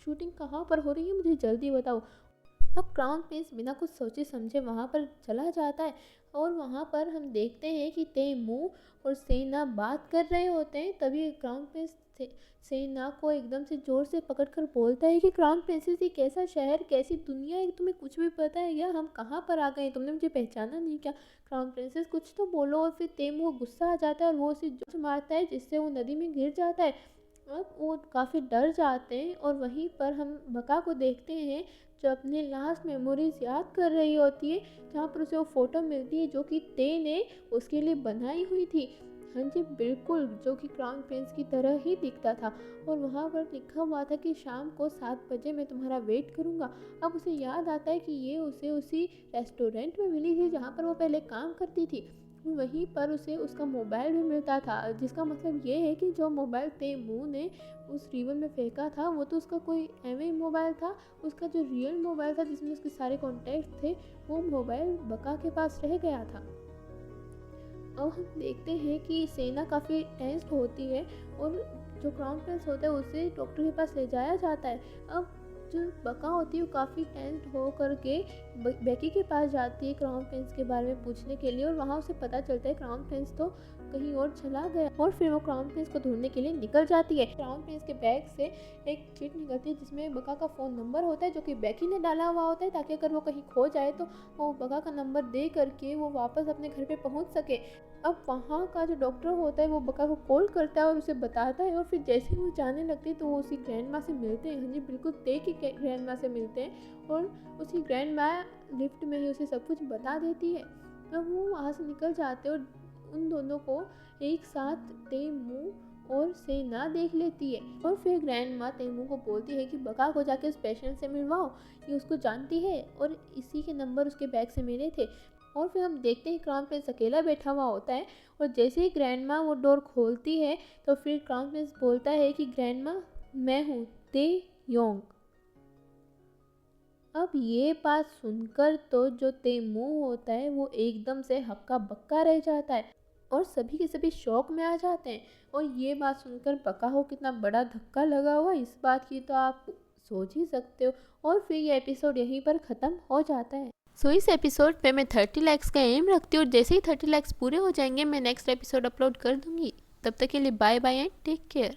शूटिंग कहाँ पर हो रही है, मुझे जल्दी बताओ। अब क्राउन प्रिंस बिना कुछ सोचे समझे वहाँ पर चला जाता है, और वहाँ पर हम देखते हैं कि तैमू और सेना बात कर रहे होते हैं। तभी क्राउन प्रिंस सेना को एकदम से ज़ोर से पकड़कर बोलता है कि क्राउन प्रिंसेस ये कैसा शहर, कैसी दुनिया है, तुम्हें कुछ भी पता है क्या, हम कहाँ पर आ गए, तुमने मुझे पहचाना नहीं क्या, क्राउन प्रिंसेस कुछ तो बोलो। और फिर तैमू गुस्सा आ जाता है और वो उसे जोर से मारता है जिससे वो नदी में गिर जाता है। अब वो काफ़ी डर जाते हैं और वहीं पर हम बका को देखते हैं जो अपने लास्ट मेमोरीज याद कर रही होती है, जहाँ पर उसे वो फ़ोटो मिलती है जो कि ते ने उसके लिए बनाई हुई थी। हाँ जी बिल्कुल, जो कि क्राउन प्रिंस की तरह ही दिखता था, और वहाँ पर लिखा हुआ था कि शाम को 7 बजे मैं तुम्हारा वेट करूँगा। अब उसे याद आता है कि ये उसे उसी रेस्टोरेंट में मिली थी जहाँ पर वो पहले काम करती थी। वहीं पर उसे उसका मोबाइल भी मिलता था, जिसका मतलब ये है कि जो मोबाइल तैमू ने उस रिवर में फेंका था वो तो उसका कोई एवं मोबाइल था। उसका जो रियल मोबाइल था जिसमें उसके सारे कॉन्टैक्ट थे वो मोबाइल बका के पास रह गया था। अब हम देखते हैं कि सेना काफ़ी टेंस्ड होती है और जो क्राउन प्रिंस होता है उसे डॉक्टर के पास ले जाया जाता है। अब जो बका होती है वो काफ़ी टेंस्ड हो करके बेकी के पास जाती है क्राउन प्रिंस के बारे में पूछने के लिए, और वहाँ उसे पता चलता है क्राउन प्रिंस तो कहीं और चला गया, और फिर वो क्राउन प्रिंस को ढूंढने के लिए निकल जाती है। क्राउन प्रिंस के बैग से एक चिट निकलती है जिसमें बका का फ़ोन नंबर होता है जो कि बेकी ने डाला हुआ होता है, ताकि अगर वो कहीं खो जाए तो वो बका का नंबर दे करके वो वापस अपने घर पे पहुंच सके। अब वहाँ का जो डॉक्टर होता है वो बका को कॉल करता है और उसे बताता है, और फिर जैसे ही वो जाने लगती है तो वो उसी ग्रैंड माँ से मिलते हैं। हाँ जी बिल्कुल, ते की ग्रैंड माँ से मिलते हैं, और उसी ग्रैंड माँ लिफ्ट में ही उसे सब कुछ बता देती है। अब वो वहाँ से निकल जाते हैं और उन दोनों को एक साथ तैमू और सेना देख लेती है, और फिर ग्रैंड माँ तैमू को बोलती है कि बका को जाके उस पेशेंट से मिलवाओ, ये उसको जानती है और इसी के नंबर उसके बैग से मिले थे। और फिर हम देखते हैं क्राउन प्रिंस अकेला बैठा हुआ होता है, और जैसे ही ग्रैंड माँ वो डोर खोलती है तो फिर क्राउन प्रिंस बोलता है कि ग्रैंड माँ मैं हूँ ते योंग। अब ये बात सुनकर तो जो तैमू होता है वो एकदम से हक्का बक्का रह जाता है और सभी के सभी शौक में आ जाते हैं। और ये बात सुनकर बका को कितना बड़ा धक्का लगा हुआ इस बात की तो आप सोच ही सकते हो। और फिर ये एपिसोड यहीं पर ख़त्म हो जाता है। सो इस एपिसोड पे मैं 30 लाइक्स का एम रखती हूँ, और जैसे ही 30 लाइक्स पूरे हो जाएंगे मैं नेक्स्ट एपिसोड अपलोड कर दूँगी। तब तक के लिए bye bye and take care.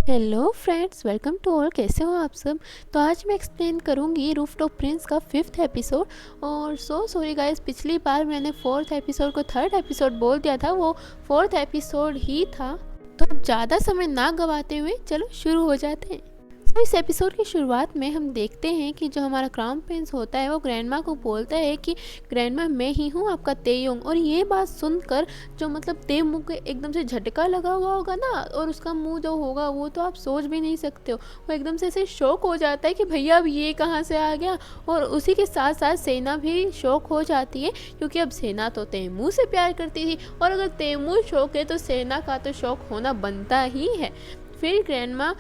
Hello friends, welcome to all. कैसे हो आप सब। तो आज मैं एक्सप्लेन करूँगी रूफटॉप प्रिंस का 5th एपिसोड। और सॉरी गाइस, पिछली बार मैंने 4th एपिसोड को 3rd एपिसोड बोल दिया था, वो 4th एपिसोड ही था। तो अब ज़्यादा समय ना गवाते हुए चलो शुरू हो जाते हैं। तो इस एपिसोड की शुरुआत में हम देखते हैं कि जो हमारा क्राउन प्रिंस होता है वो ग्रैंडमा को बोलता है कि ग्रैंडमा मैं ही हूँ आपका तेयोंग। और ये बात सुनकर जो मतलब तैमू को एकदम से झटका लगा हुआ होगा ना, और उसका मुंह जो होगा वो तो आप सोच भी नहीं सकते हो। वो एकदम से ऐसे शौक हो जाता है कि भैया अब ये कहाँ से आ गया। और उसी के साथ साथ सेना भी शौक हो जाती है, क्योंकि अब सेना तो तैमू से प्यार करती थी, और अगर तैमू शौक है तो सेना का तो शौक होना बनता ही है। फिर ग्रैंडमा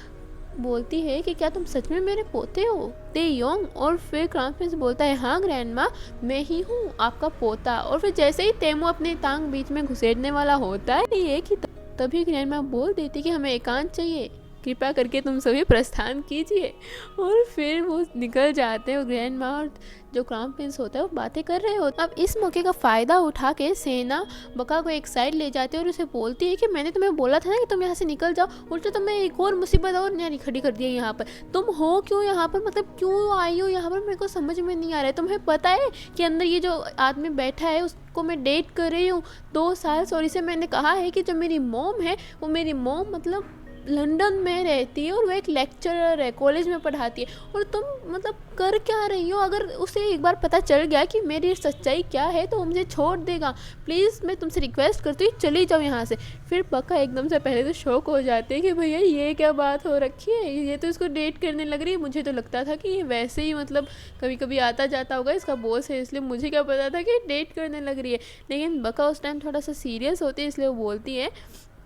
बोलती है कि क्या तुम सच में मेरे पोते हो ते योंग। और फिर क्राउन प्रिंस बोलता है हाँ ग्रैंडमा, मैं ही हूँ आपका पोता। और फिर जैसे ही तेमो अपनी टांग बीच में घुसेड़ने वाला होता है ये कि तभी ग्रैंडमा बोल देती कि हमें एकांत चाहिए, कृपया करके तुम सभी प्रस्थान कीजिए। और फिर वो निकल जाते हैं और ग्रैंडमा और जो क्राउन प्रिंस होता है वो बातें कर रहे होते। अब इस मौके का फ़ायदा उठा के सेना बका को एक साइड ले जाते हैं और उसे बोलती है कि मैंने तुम्हें बोला था ना कि तुम यहाँ से निकल जाओ, उल्टा तुमने एक और मुसीबत और नई खड़ी कर दी है यहाँ पर। तुम हो क्यों यहाँ पर, मतलब क्यों आई हो यहाँ पर, मेरे को समझ में नहीं आ रहा है। तुम्हें पता है कि अंदर ये जो आदमी बैठा है उसको मैं डेट कर रही हूँ 2 साल। सॉरी से मैंने कहा है कि जो मेरी मॉम है वो मेरी मॉम मतलब लंदन में रहती है और वो एक लेक्चरर है, कॉलेज में पढ़ाती है। और तुम मतलब कर क्या रही हो? अगर उसे एक बार पता चल गया कि मेरी सच्चाई क्या है तो मुझे छोड़ देगा। प्लीज़ मैं तुमसे रिक्वेस्ट करती हूँ चली जाओ यहाँ से। फिर बका एकदम से पहले तो शौक हो जाते हैं कि भैया ये क्या बात हो रखी है, ये तो इसको डेट करने लग रही है। मुझे तो लगता था कि ये वैसे ही मतलब कभी कभी आता जाता होगा, इसका बॉस है इसलिए मुझे क्या पता था कि डेट करने लग रही है। लेकिन बका उस टाइम थोड़ा सा सीरियस होती है इसलिए वो बोलती है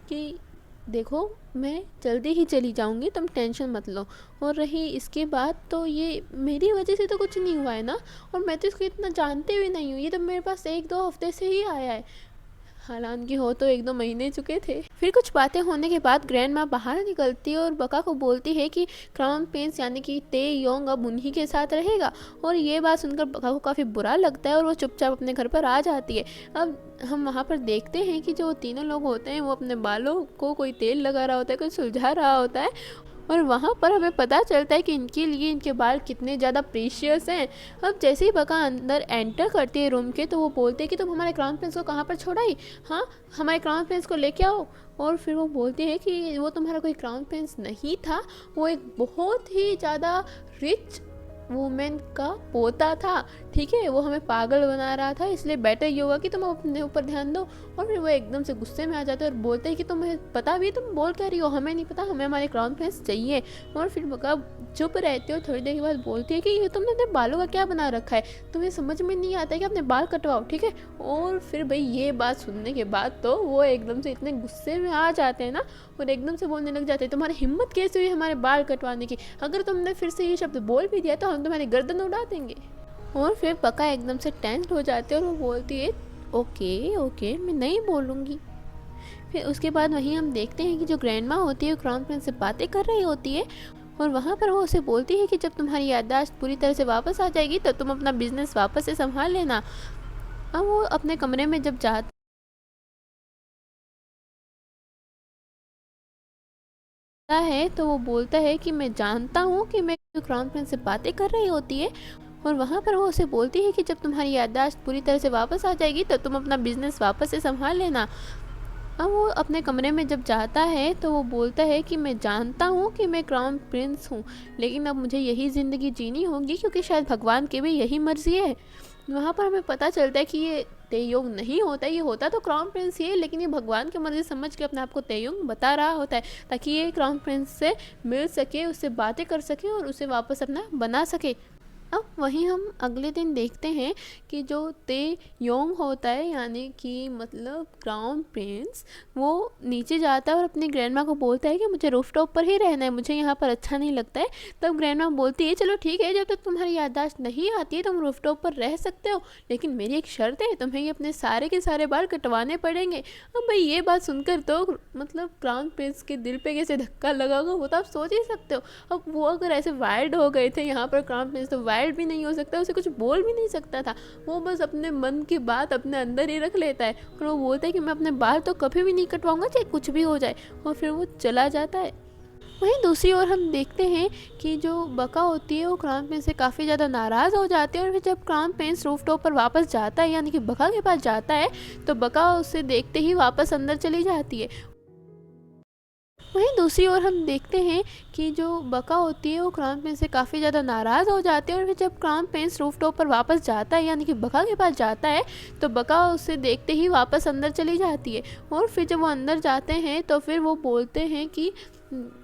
कि देखो मैं जल्दी ही चली जाऊंगी, तुम टेंशन मत लो। और रही इसके बाद तो ये मेरी वजह से तो कुछ नहीं हुआ है ना, और मैं तो इसको इतना जानते हुए नहीं हूँ, ये तो मेरे पास 1-2 हफ्ते से ही आया है, हालांकि हो तो 1-2 महीने चुके थे। फिर कुछ बातें होने के बाद ग्रैंड माँ बाहर निकलती है और बका को बोलती है कि क्राउन प्रिंस यानी कि ते योंग अब उन्हीं के साथ रहेगा। और ये बात सुनकर बका को काफ़ी बुरा लगता है और वो चुपचाप अपने घर पर आ जाती है। अब हम वहाँ पर देखते हैं कि जो तीनों लोग होते हैं वो अपने बालों को कोई तेल लगा रहा होता है, कोई सुलझा रहा होता है। और वहाँ पर हमें पता चलता है कि इनके लिए इनके बाल कितने ज़्यादा प्रीशियस हैं। अब जैसे ही बका अंदर एंटर करती है रूम के तो वो बोलते हैं कि तुम हमारे क्राउन प्रिंस को कहाँ पर छोड़ाई, हाँ हमारे क्राउन प्रिंस को लेके आओ। और फिर वो बोलते हैं कि वो तुम्हारा कोई क्राउन प्रिंस नहीं था, वो एक बहुत ही ज़्यादा रिच वुमेन का पोता था, ठीक है, वो हमें पागल बना रहा था, इसलिए बेटर ये होगा कि तुम अपने ऊपर ध्यान दो। और फिर वो एकदम से गुस्से में आ जाते हैं और बोलते हैं कि तुम्हें पता भी, तुम बोल क्या रही हो, हमें नहीं पता, हमें हमारे क्राउन प्रिंस चाहिए। और फिर बका चुप रहती है और थोड़ी देर के बाद बोलती है कि ये तुमने अपने बालों का क्या बना रखा है, तुम्हें समझ में नहीं आता है कि अपने बाल कटवाओ, ठीक है। और फिर भाई ये बात सुनने के बाद तो वो एकदम से इतने गुस्से में आ जाते हैं ना और एकदम से बोलने लग जाते हैं तुम्हारी हिम्मत कैसे हुई हमारे बाल कटवाने की, अगर तुमने फिर से ये शब्द बोल भी दिया तो हम तुम्हारी गर्दन उड़ा देंगे। और फिर बका एकदम से टेंस हो जाते हैं और वो बोलती है ओके ओके मैं नहीं बोलूँगी। फिर उसके बाद वहीं हम देखते हैं कि जो ग्रैंड माँ होती है वो क्राउन प्रिंस से बातें कर रही होती है और वहाँ पर वो उसे बोलती है कि जब तुम्हारी याददाश्त पूरी तरह से वापस आ जाएगी तो तुम अपना बिजनेस वापस से संभाल लेना। अब वो अपने कमरे में जब जाता है तो वो बोलता है कि मैं जानता हूँ कि मैं क्राउन प्रिंस से बातें कर रही होती है। और वहाँ पर वो उसे बोलती है कि जब तुम्हारी याददाश्त पूरी तरह से वापस आ जाएगी तो तुम अपना बिजनेस वापस से संभाल लेना। अब वो अपने कमरे में जब जाता है तो वो बोलता है कि मैं जानता हूँ कि मैं क्राउन प्रिंस हूँ, लेकिन अब मुझे यही ज़िंदगी जीनी होगी क्योंकि शायद भगवान की भी यही मर्ज़ी है। वहाँ पर हमें पता चलता है कि ये तेयोंग नहीं होता, ये होता तो क्राउन प्रिंस ही है, लेकिन ये भगवान की मर्ज़ी समझ के अपने आप को तेयोंग बता रहा होता है ताकि ये क्राउन प्रिंस से मिल सके, उससे बातें कर सके और उसे वापस अपना बना सके। अब वहीं हम अगले दिन देखते हैं कि जो ते योंग होता है यानी कि मतलब क्राउन प्रिंस, वो नीचे जाता है और अपनी ग्रैंडमा को बोलता है कि मुझे रूफटॉप पर ही रहना है, मुझे यहाँ पर अच्छा नहीं लगता है। तब ग्रैंडमा बोलती है चलो ठीक है, जब तक तुम्हारी याददाश्त नहीं आती है तुम रूफटॉप पर रह सकते हो, लेकिन मेरी एक शर्त है, तुम्हें ये अपने सारे के सारे बाल कटवाने पड़ेंगे। अब भाई ये बात सुनकर तो मतलब क्राउन प्रिंस के दिल पे कैसे धक्का लगा होगा वो तो आप सोच ही सकते हो। अब वो अगर ऐसे वाइल्ड हो गए थे यहाँ पर क्राउन प्रिंस, तो वाइल्ड भी नहीं हो सकता, उसे कुछ बोल भी नहीं सकता था, वो बस अपने मन की बात अपने अंदर ही रख लेता है और वो बोलता है कि मैं अपने बाल तो कभी भी नहीं कटवाऊंगा चाहे कुछ भी हो जाए, और फिर वो चला जाता है। वहीं दूसरी ओर हम देखते हैं कि जो बका होती है वो क्राउन प्रिंस से काफ़ी ज़्यादा नाराज़ हो जाती है और फिर जब क्राउन प्रिंस रूफटॉप पर वापस जाता है यानी कि बका के पास जाता है तो बका उसे देखते ही वापस अंदर चली जाती है। वहीं दूसरी ओर हम देखते हैं कि जो बका होती है वो क्राउन प्रिंस से काफ़ी ज़्यादा नाराज़ हो जाती है और फिर जब क्राउन प्रिंस रूफटॉप पर वापस जाता है यानी कि बका के पास जाता है तो बका उसे देखते ही वापस अंदर चली जाती है। और फिर जब वो अंदर जाते हैं तो फिर वो बोलते हैं कि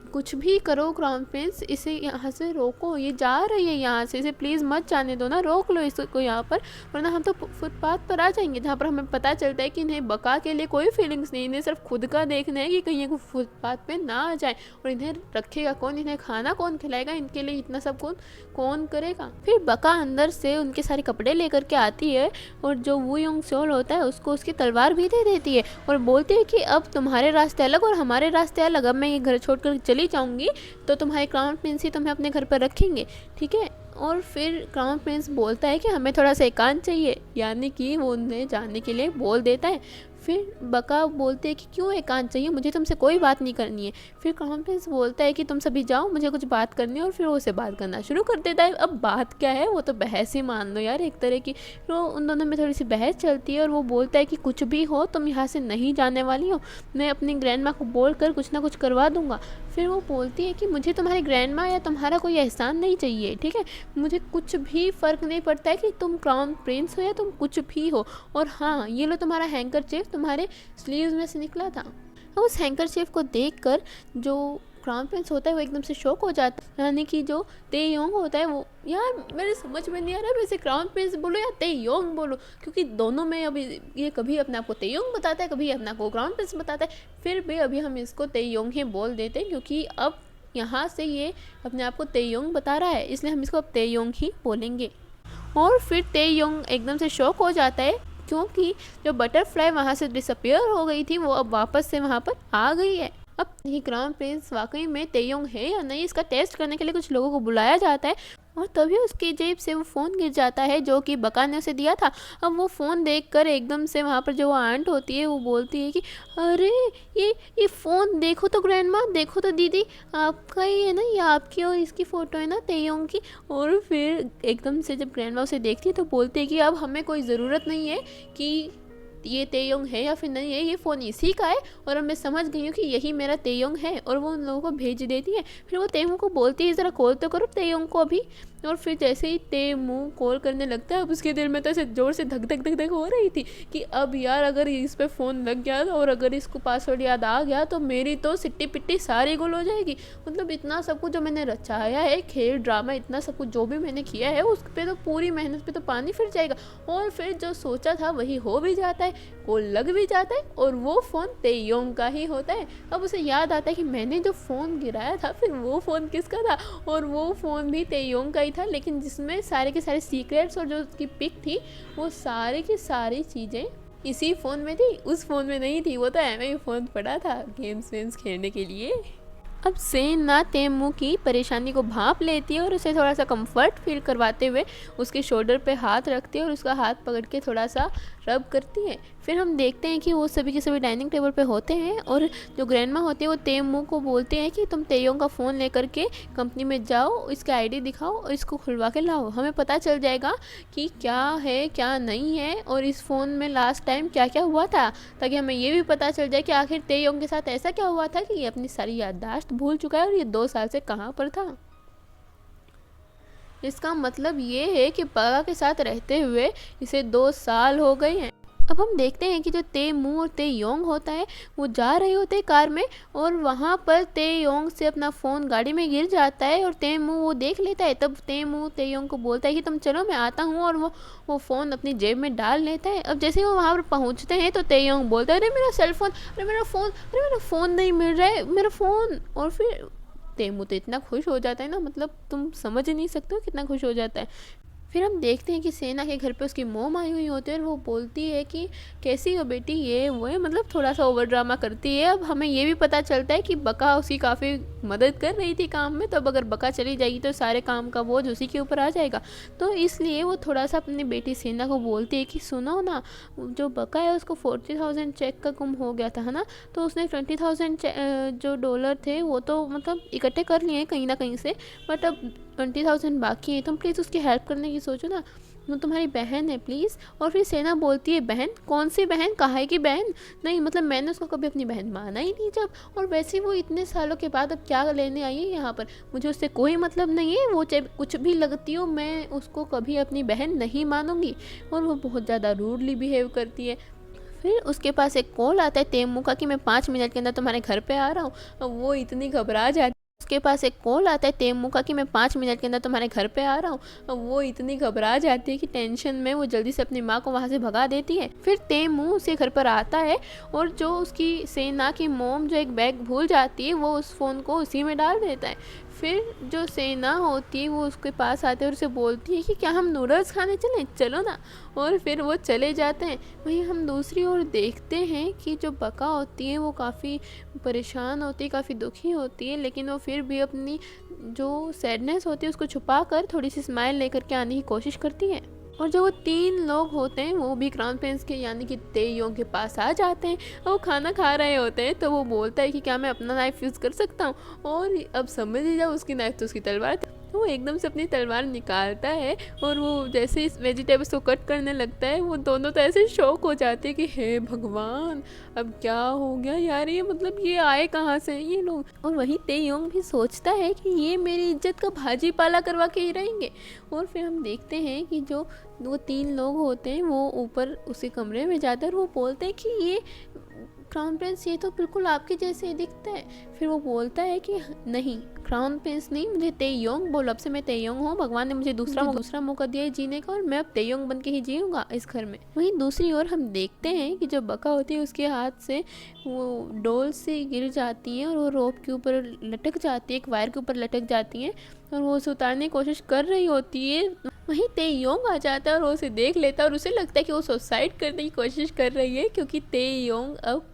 कुछ भी करो क्राउन प्रिंस, इसे यहाँ से रोको, ये जा रही है यहाँ से, इसे प्लीज़ मत जाने दो ना, रोक लो इसको यहाँ पर, वरना हम तो फुटपाथ पर आ जाएंगे जहाँ पर हमें पता चलता है कि इन्हें बका के लिए कोई फीलिंग्स नहीं, इन्हें सिर्फ खुद का देखना है कि कहीं ये फुटपाथ पे ना आ जाए। और इन्हें रखेगा कौन, इन्हें खाना कौन खिलाएगा, इनके लिए इतना सब कौन करेगा। फिर बका अंदर से उनके सारे कपड़े लेकर के आती है और जो वू योंग सोल होता है उसको उसकी तलवार भी दे देती है और बोलती है कि अब तुम्हारे रास्ते अलग और हमारे रास्ते अलग, अब मैं ये घर छोड़कर चली जाऊंगी तो तुम्हारे क्राउन प्रिंस ही तुम्हें अपने घर पर रखेंगे, ठीक है। और फिर क्राउन प्रिंस बोलता है कि हमें थोड़ा सा एकांत चाहिए, यानी कि वो उन्हें जाने के लिए बोल देता है। फिर बका बोलते हैं कि क्यों एकांत चाहिए, मुझे तुमसे कोई बात नहीं करनी है। फिर क्राउन प्रिंस बोलता है कि तुम सभी जाओ, मुझे कुछ बात करनी है, और फिर वो उसे बात करना शुरू कर देता है। अब बात क्या है, वो तो बहस ही मान लो यार एक तरह की। फिर उन दोनों में थोड़ी सी बहस चलती है और वो बोलता है कि कुछ भी हो तुम यहाँ से नहीं जाने वाली हो, मैं अपनी ग्रैंड माँ को बोल कर कुछ ना कुछ करवा दूंगा। फिर वो बोलती है कि मुझे तुम्हारी ग्रैंड माँ या तुम्हारा कोई एहसान नहीं चाहिए, ठीक है, मुझे कुछ भी फ़र्क नहीं पड़ता है कि तुम क्राउन प्रिंस हो या तुम कुछ भी हो। और हाँ, ये लो तुम्हारा हैंकरचीफ तुम्हारे स्लीव्स में से निकला था। उस हैंकरचीफ को देखकर जो क्राउन प्रिंस होता है वो एकदम से शॉक हो जाता है, यानी कि जो तेयोंग होता है वो, यार मेरे समझ में नहीं आ रहा है वैसे क्राउन प्रिंस बोलो या तेयोंग बोलो, क्योंकि दोनों में अभी ये कभी अपने आप को तेयोंग बताता है, कभी अपने आप को क्राउन प्रिंस बताता है। फिर भी अभी हम इसको तेयोंग ही बोल देते हैं क्योंकि अब यहाँ से ये अपने आप को तेयोंग बता रहा है, इसलिए हम इसको अब तेयोंग ही बोलेंगे। और फिर तेयोंग एकदम से शॉक हो जाता है क्योंकि जो बटरफ्लाई वहाँ से डिसअपियर हो गई थी वो अब वापस से वहाँ पर आ गई है। अब ये क्राउन प्रिंस वाकई में तेयोंग है या नहीं, इसका टेस्ट करने के लिए कुछ लोगों को बुलाया जाता है और तभी उसकी जेब से वो फ़ोन गिर जाता है जो कि बका ने उसे दिया था। अब वो फ़ोन देखकर एकदम से वहाँ पर जो आंट होती है वो बोलती है कि अरे ये फ़ोन देखो तो ग्रैंड माँ, देखो तो दीदी, आपका ही है ना, ये आपकी और इसकी फ़ोटो है ना तेयोंग की। और फिर एकदम से जब ग्रैंड माँ उसे देखती है तो बोलती है कि अब हमें कोई ज़रूरत नहीं है कि ये तेयोंग है या फिर नहीं है, ये फ़ोन इसी का है और अब मैं समझ गई हूँ कि यही मेरा तेयोंग है। और वो उन लोगों को भेज देती है। फिर वो तेयोंग को बोलती है ज़रा कॉल तो करो तेयोंग को अभी। और फिर जैसे ही तेमू कॉल करने लगता है अब उसके दिल में तो ऐसे ज़ोर से धक धक धक धक हो रही थी कि अब यार अगर इस पे फ़ोन लग गया और अगर इसको पासवर्ड याद आ गया तो मेरी तो सिट्टी पिट्टी सारी गुल हो जाएगी। मतलब इतना सब कुछ जो मैंने रचाया है, खेल ड्रामा, इतना सब कुछ जो भी मैंने किया है उस पर तो पूरी मेहनत पे तो पानी फिर जाएगा। और फिर जो सोचा था वही हो भी जाता है, कॉल लग भी जाता है और वो फ़ोन तेयोंग का ही होता है। अब उसे याद आता है कि मैंने जो फ़ोन गिराया था फिर वो फ़ोन किसका था, और वो फ़ोन भी तेयोंग का ही था, लेकिन जिसमें सारे के सारे सीक्रेट्स और जो उसकी पिक थी वो सारी की सारी चीज़ें इसी फ़ोन में थी, उस फ़ोन में नहीं थी। वो तो एम ही फ़ोन पड़ा था गेम्स वेम्स खेलने के लिए। अब सेना तेमू की परेशानी को भांप लेती है और उसे थोड़ा सा कंफर्ट फील करवाते हुए उसके शोल्डर पे हाथ रखती है और उसका हाथ पकड़ के थोड़ा सा रब करती है। फिर हम देखते हैं कि वो सभी के सभी डाइनिंग टेबल पे होते हैं और जो ग्रैंडमा होती है वो तेमू को बोलते हैं कि तुम तेयोंग का फ़ोन लेकर के कंपनी में जाओ, इसका आईडी दिखाओ और इसको खुलवा के लाओ, हमें पता चल जाएगा कि क्या है क्या नहीं है और इस फ़ोन में लास्ट टाइम क्या क्या हुआ था, ताकि हमें ये भी पता चल जाए कि आखिर तेयोंग के साथ ऐसा क्या हुआ था कि ये अपनी सारी याददाश्त भूल चुका है और ये 2 साल से कहाँ पर था। इसका मतलब ये है कि बगा के साथ रहते हुए इसे 2 साल हो गए हैं। अब हम देखते हैं कि जो तेमू और तेयोंग होता है वो जा रहे होते हैं कार में और वहाँ पर तेयोंग से अपना फ़ोन गाड़ी में गिर जाता है और तेमू वो देख लेता है। तब तेमू तेयोंग को बोलता है कि तुम चलो मैं आता हूँ, और वो फ़ोन अपनी जेब में डाल लेता है। अब जैसे वो वहाँ पर पहुँचते हैं तो तेयोंग बोलता है अरे मेरा सेल फ़ोन, अरे मेरा फ़ोन नहीं मिल रहा है, मेरा फ़ोन। और फिर तेमू तो इतना खुश हो जाता है ना, मतलब तुम समझ ही नहीं सकते हो कितना खुश हो जाता है। फिर हम देखते हैं कि सेना के घर पे उसकी मोम आई हुई होती है और वो बोलती है कि कैसी हो बेटी, ये वो है, मतलब थोड़ा सा ओवर ड्रामा करती है। अब हमें ये भी पता चलता है कि बका उसकी काफ़ी मदद कर रही थी काम में, तो अब अगर बका चली जाएगी तो सारे काम का बोझ उसी के ऊपर आ जाएगा। तो इसलिए वो थोड़ा सा अपनी बेटी सेना को बोलती है कि सुनो ना, जो बका है उसको 40,000 चेक का गुम हो गया था, है ना, तो उसने 20,000 जो डॉलर थे वो तो मतलब इकट्ठे कर लिए हैं कहीं ना कहीं से, बट अब 20,000 बाकी है, तुम प्लीज़ उसकी हेल्प करने की सोचो ना, वो तुम्हारी बहन है प्लीज़। और फिर सेना बोलती है बहन, कौन सी बहन, काहे की बहन, नहीं मतलब मैंने उसको कभी अपनी बहन माना ही नहीं जब, और वैसे वो इतने सालों के बाद अब क्या लेने आई है यहाँ पर, मुझे उससे कोई मतलब नहीं है, वो चाहे कुछ भी लगती हो मैं उसको कभी अपनी बहन नहीं मानूंगी। और वो बहुत ज़्यादा रूडली बिहेव करती है। फिर उसके पास एक कॉल आता है तेमू का कि मैं 5 मिनट के अंदर तुम्हारे घर पे आ रहा हूँ। अब वो इतनी घबरा जाती उसके पास एक कॉल आता है तेमू का कि मैं 5 मिनट के अंदर तुम्हारे घर पे आ रहा हूँ। अब वो इतनी घबरा जाती है कि टेंशन में वो जल्दी से अपनी माँ को वहाँ से भगा देती है। फिर तेमू उसके घर पर आता है और जो उसकी सेना की मोम जो एक बैग भूल जाती है वो उस फ़ोन को उसी में डाल देता है। फिर जो सेना होती है वो उसके पास आते हैं और उसे बोलती है कि क्या हम नूडल्स खाने चलें, चलो ना। और फिर वो चले जाते हैं। वहीं हम दूसरी ओर देखते हैं कि जो बका होती है वो काफ़ी परेशान होती है, काफ़ी दुखी होती है, लेकिन वो फिर भी अपनी जो सैडनेस होती है उसको छुपा कर थोड़ी सी स्माइल लेकर के आने की कोशिश करती है। और जो वो 3 लोग होते हैं वो भी क्राउन प्रिंस के यानी कि तेयोंग के पास आ जाते हैं और वो खाना खा रहे होते हैं। तो वो बोलता है कि क्या मैं अपना नाइफ़ यूज़ कर सकता हूँ, और अब समझ ही जाओ उसकी नाइफ़ तो उसकी तलवार थी। तो वो एकदम से अपनी तलवार निकालता है और वो जैसे इस वेजिटेबल्स को कट करने लगता है, वो दोनों तो ऐसे शॉक हो जाते हैं कि हे भगवान, अब क्या हो गया यार, ये मतलब ये आए कहाँ से ये लोग। और वहीं तेयोंग भी सोचता है कि ये मेरी इज्जत का भाजी पाला करवा के ही रहेंगे। और फिर हम देखते हैं कि जो वो 3 लोग होते हैं वो ऊपर उसी कमरे में जाते हैं और वो बोलते हैं कि ये क्राउन प्रिंस ये तो बिल्कुल आपके जैसे ही दिखता है। फिर वो बोलता है कि नहीं, क्राउन प्रिंस नहीं, मुझे तेयोंग बोलो, अब से मैं तेयोंग हूँ, भगवान ने मुझे दूसरा मौका दिया है जीने का और मैं अब तेयोंग बन के ही जीऊँगा इस घर में। वहीं दूसरी ओर हम देखते हैं कि जो बका होती है उसके हाथ से वो डोल से गिर जाती है और वो रोप के ऊपर लटक जाती है, एक वायर के ऊपर लटक जाती है और वो उसे उतारने की कोशिश कर रही होती है। वहीं तेयोंग आ जाता है और वो उसे देख लेता है और उसे लगता है कि वो सुसाइड करने की कोशिश कर रही है, क्योंकि तेयोंग अब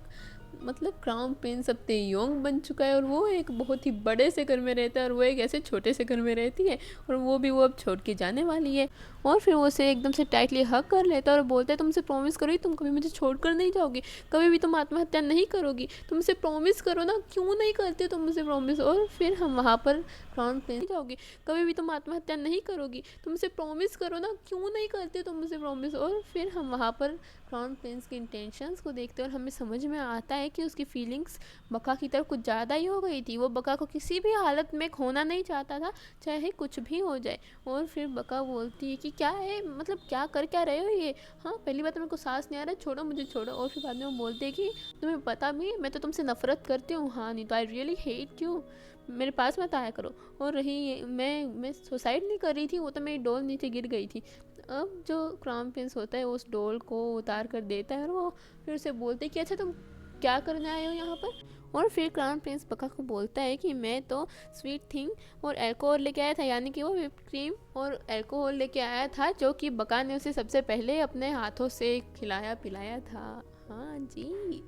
मतलब क्राउन प्रिंस अब तेयोंग बन चुका है और वो एक बहुत ही बड़े से घर में रहता है और वो एक ऐसे छोटे से घर में रहती है और वो भी वो अब छोड़ के जाने वाली है। और फिर वो उसे एकदम से टाइटली हग कर लेता है और बोलता है तुमसे प्रॉमिस करो तुम कभी मुझे छोड़कर नहीं जाओगी, कभी भी तुम आत्महत्या नहीं करोगी, तुमसे प्रॉमिस करो ना, क्यों नहीं करते तुम मुझसे प्रॉमिस। और फिर हम वहाँ पर क्राउन प्रिंस जाओगी, कभी भी तुम आत्महत्या नहीं करोगी, तुमसे प्रॉमिस करो ना, क्यों नहीं करते तुम मुझसे प्रॉमिस। और फिर हम वहाँ पर क्राउन प्रिंस की इंटेंशंस को देखते हैं और हमें समझ में आता है कि उसकी फीलिंग्स बका की तरफ कुछ ज़्यादा ही हो गई थी। वो बका को किसी भी हालत में खोना नहीं चाहता था, चाहे कुछ भी हो जाए। और फिर बका बोलती है कि क्या है, मतलब क्या रहे हो ये, हाँ पहली बात तो मेरे को सांस नहीं आ रहा है, छोड़ो मुझे छोड़ो। और फिर बाद में वो बोलते हैं कि तुम्हें पता भी है मैं तो तुमसे नफरत करती हूँ, हाँ नहीं तो आई रियली हेट यू, मेरे पास मत आया करो। और रही मैं सुसाइड नहीं कर रही थी, वो तो मेरी डोल नीचे गिर गई थी। अब जो क्राउन प्रिंस होता है उस डोल को उतार कर देता है और वो फिर उसे बोलते हैं कि अच्छा तुम क्या करने आए हो यहाँ पर। और फिर क्राउन प्रिंस बका को बोलता है कि मैं तो स्वीट थिंग और अल्कोहल लेके आया था, यानी कि वो व्हिप्ड क्रीम और अल्कोहल लेके आया था जो कि बका ने उसे सबसे पहले अपने हाथों से खिलाया पिलाया था। हाँ जी।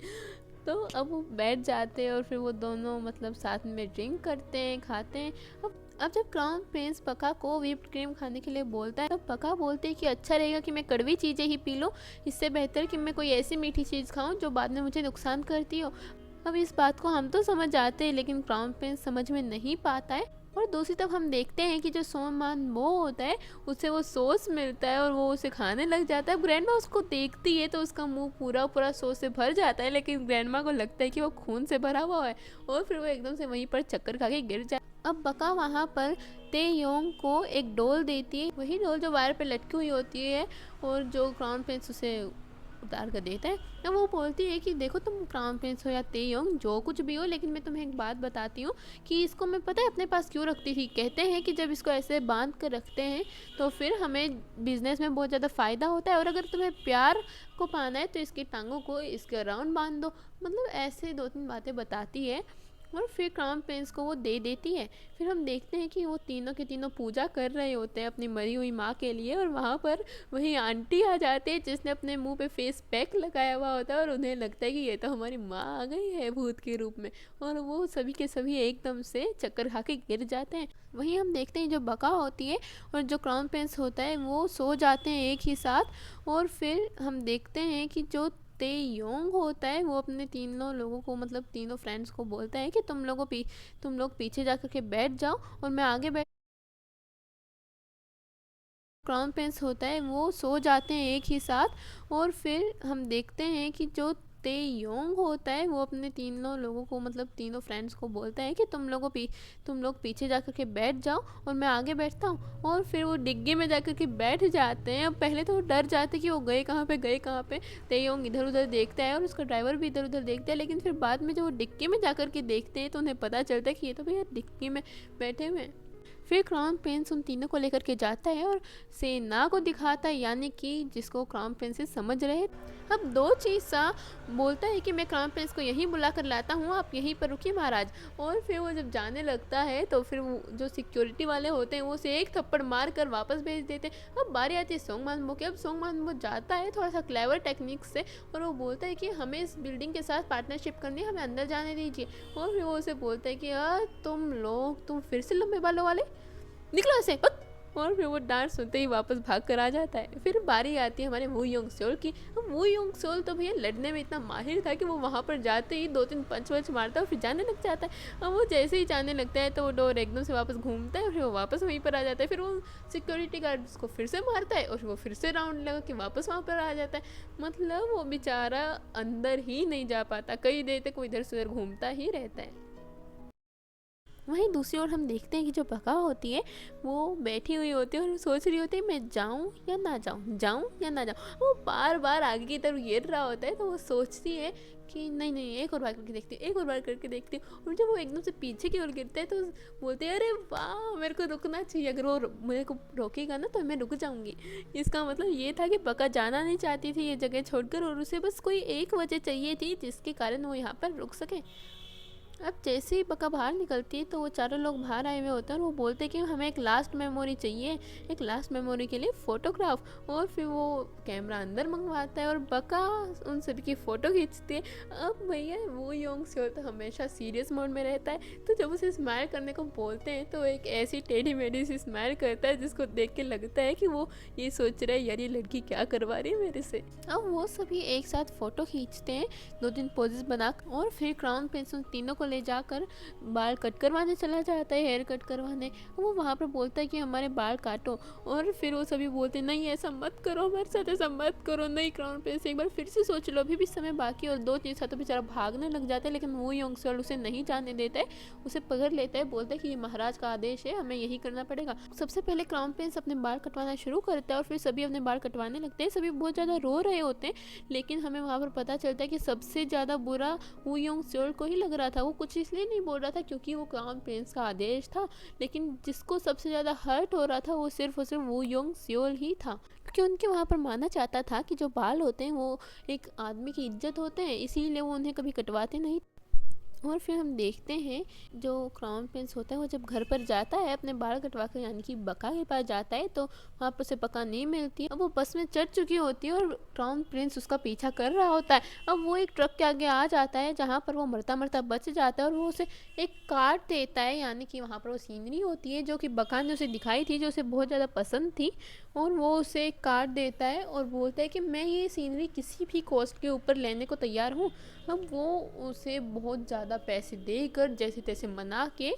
तो अब वो बैठ जाते हैं और फिर वो दोनों मतलब साथ में ड्रिंक करते हैं, खाते हैं। अब जब क्राउन प्रिंस बका को व्हिप्ड क्रीम खाने के लिए बोलता है, तब बका बोलते हैं कि अच्छा रहेगा कि मैं कड़वी चीज़ें ही पी लूँ, इससे बेहतर कि मैं कोई ऐसी मीठी चीज़ खाऊं जो बाद में मुझे नुकसान करती हो। अब इस बात को हम तो समझ जाते हैं लेकिन क्राउन प्रिंस समझ में नहीं पाता है। और दूसरी तरफ हम देखते हैं कि जो सोमान वो होता है उसे वो सॉस मिलता है और वो उसे खाने लग जाता है। ग्रैंडमा उसको देखती है तो उसका मुंह पूरा सॉस से भर जाता है, लेकिन ग्रैंडमा को लगता है कि वो खून से भरा हुआ है और फिर वो एकदम से वहीं पर चक्कर खा के गिर जाए। अब बका वहाँ पर तेयोंग को एक डोल देती है, वही डोल जो वायर पे लटकी हुई होती है और जो क्राउन प्रिंस उसे उतार कर देता है। अब वो बोलती है कि देखो तुम क्राउन प्रिंस हो या तेयोंग जो कुछ भी हो, लेकिन मैं तुम्हें एक बात बताती हूँ कि इसको मैं पता है अपने पास क्यों रखती थी। कहते हैं कि जब इसको ऐसे बांध कर रखते हैं तो फिर हमें बिजनेस में बहुत ज़्यादा फ़ायदा होता है, और अगर तुम्हें प्यार को पाना है तो इसकी टांगों को इसके अराउंड बांध दो। मतलब ऐसे 2-3 बातें बताती है और फिर क्राउन प्रिंस को वो दे देती है। फिर हम देखते हैं कि वो तीनों के तीनों पूजा कर रहे होते हैं अपनी मरी हुई माँ के लिए, और वहाँ पर वही आंटी आ जाती है जिसने अपने मुंह पे फेस पैक लगाया हुआ होता है और उन्हें लगता है कि ये तो हमारी माँ आ गई है भूत के रूप में, और वो सभी के सभी एकदम से चक्कर खा के गिर जाते हैं। वहीं हम देखते हैं जो बका होती है और जो क्राउन प्रिंस होता है वो सो जाते हैं एक ही साथ। और फिर हम देखते हैं कि जो तेयोंग होता है वो अपने तीनों लोगों को मतलब तीनों फ्रेंड्स को बोलता है कि तुम लोग पीछे जाकर के बैठ जाओ और मैं आगे बैठ। क्राउन प्रिंस होता है वो सो जाते हैं एक ही साथ। और फिर हम देखते हैं कि जो तेयोंग होता है वो अपने तीनों लोगों को मतलब तीनों फ्रेंड्स को बोलता है कि तुम लोग पीछे जाकर के बैठ जाओ और मैं आगे बैठता हूँ। और फिर वो डिग्गी में जाकर के बैठ जाते हैं। अब पहले तो वो डर जाते कि वो गए कहाँ पे। तेयोंग इधर उधर देखता है और उसका ड्राइवर भी इधर उधर देखता है, लेकिन फिर बाद में जब वो डिग्गी में जाकर के देखते हैं तो उन्हें पता चलता है कि ये तो भैया डिग्गी में बैठे हुए हैं। फिर क्राउन प्रिंस उन तीनों को लेकर के जाता है और सेना को दिखाता है, यानी कि जिसको क्राउन प्रिंसेस समझ रहे हैं। अब दो चीज़ सा बोलता है कि मैं क्राउन प्रिंस को यहीं बुला कर लाता हूँ, आप यहीं पर रुकिए महाराज। और फिर वो जब जाने लगता है तो फिर वो जो सिक्योरिटी वाले होते हैं वो उसे एक थप्पड़ मार कर वापस भेज देते हैं। अब बारी आती है सोंगमान की। अब सोंगमान जाता है थोड़ा सा क्लेवर टेक्निक से और वो बोलता है कि हमें इस बिल्डिंग के साथ पार्टनरशिप करनी है, हमें अंदर जाने दीजिए। और फिर वो उसे बोलता है कि तुम फिर से लंबे बालों वाले निकलो ऐसे। और फिर वो डांट सुनते ही वापस भाग कर आ जाता है। फिर बारी आती है हमारे वू योंग सोल की। अब वू योंग सोल तो भैया लड़ने में इतना माहिर था कि वो वहाँ पर जाते ही 2-3 पंच मारता है और फिर जाने लग जाता है। अब वो जैसे ही जाने लगता है तो वो डोर एकदम से वापस घूमता है और फिर वो वापस वहीं पर आ जाता है। फिर वो सिक्योरिटी गार्ड उसको फिर से मारता है और फिर वो फिर से राउंड लगा के वापस वहाँ पर आ जाता है। मतलब वो बेचारा अंदर ही नहीं जा पाता, कई देर तक वो इधर से उधर घूमता ही रहता है। वहीं दूसरी ओर हम देखते हैं कि जो बका होती है वो बैठी हुई होती है और सोच रही होती है मैं जाऊं या ना जाऊं। वो बार बार आगे की तरफ गिर रहा होता है तो वो सोचती है कि नहीं एक और बार करके देखती हूँ। और जब वो एकदम से पीछे की ओर गिरता है तो बोलते हैं अरे वाह मेरे को रुकना चाहिए, अगर वो मेरे को रोकेगा ना तो मैं रुक जाऊंगी। इसका मतलब ये था कि बका जाना नहीं चाहती थी ये जगह छोड़कर और उसे बस कोई एक वजह चाहिए थी जिसके कारण वो यहाँ पर रुक सके। अब जैसे ही बका बाहर निकलती है तो वो चारों लोग बाहर आए हुए होते हैं और वो बोलते हैं कि हमें एक लास्ट मेमोरी चाहिए, एक लास्ट मेमोरी के लिए फ़ोटोग्राफ। और फिर वो कैमरा अंदर मंगवाता है और बका उन सभी की फ़ोटो खींचती है। अब भैया वो योंग से तो हमेशा सीरियस मोड में रहता है, तो जब उसे स्माइल करने को बोलते हैं तो एक ऐसी टेढ़ी मेढ़ी सी स्माइल करता है जिसको देख के लगता है कि वो ये सोच रहा है यार ये लड़की क्या करवा रही है मेरे से। अब वो सभी एक साथ फ़ोटो खींचते हैं 2-3 पोजेस बना और फिर क्राउन प्रिंस उन तीनों को ले जाकर बाल कट करवाने चला जाता है, हेयर कट करवाने। वो वहाँ पर बोलता है कि हमारे बाल काटो और फिर वो सभी बोलते हैं नहीं ऐसा मत करो, मेरे साथ ऐसा मत करो, नहीं क्राउन प्रिंस एक बार फिर से सोच लो, अभी भी समय बाकी। और 2-3 साथ तो बेचारा भागने लग जाता है, लेकिन वो योंग सोल उसे नहीं जाने देता है, उसे पकड़ लेता है, बोलता है कि ये महाराज का आदेश है, हमें यही करना पड़ेगा। सबसे पहले क्राउन प्रिंस अपने बाल कटवाना शुरू करता है और फिर सभी अपने बाल कटवाने लगते हैं। सभी बहुत ज़्यादा रो रहे होते हैं, लेकिन हमें वहाँ पर पता चलता है कि सबसे ज़्यादा बुरा वो योंग सोल को ही लग रहा था। वो कुछ इसलिए नहीं बोल रहा था क्योंकि वो क्राउन प्रिंस का आदेश था, लेकिन जिसको सबसे ज़्यादा हर्ट हो रहा था वो सिर्फ और सिर्फ वो योंग सोल ही था, क्योंकि उनके वहाँ पर माना जाता था कि जो बाल होते हैं वो एक आदमी की इज्जत होते हैं, इसीलिए वो उन्हें कभी कटवाते नहीं। और फिर हम देखते हैं जो क्राउन प्रिंस होता है वो जब घर पर जाता है अपने बाल कटवा कर, यानी कि बका के पास जाता है, तो वहाँ पर उसे बका नहीं मिलती है। अब वो बस में चढ़ चुकी होती है और क्राउन प्रिंस उसका पीछा कर रहा होता है। अब वो एक ट्रक के आगे आ जाता है जहाँ पर वो मरता मरता बच जाता है और वो उसे एक कार्ड देता है, यानी कि वहाँ पर वो सीनरी होती है जो कि बका ने उसे दिखाई थी, जो उसे बहुत ज़्यादा पसंद थी। और वो उसे एक कार्ड देता है और बोलता है कि मैं ये सीनरी किसी भी कॉस्ट के ऊपर लेने को तैयार हूँ। अब वो उसे बहुत ज़्यादा पैसे देकर जैसे तैसे मना के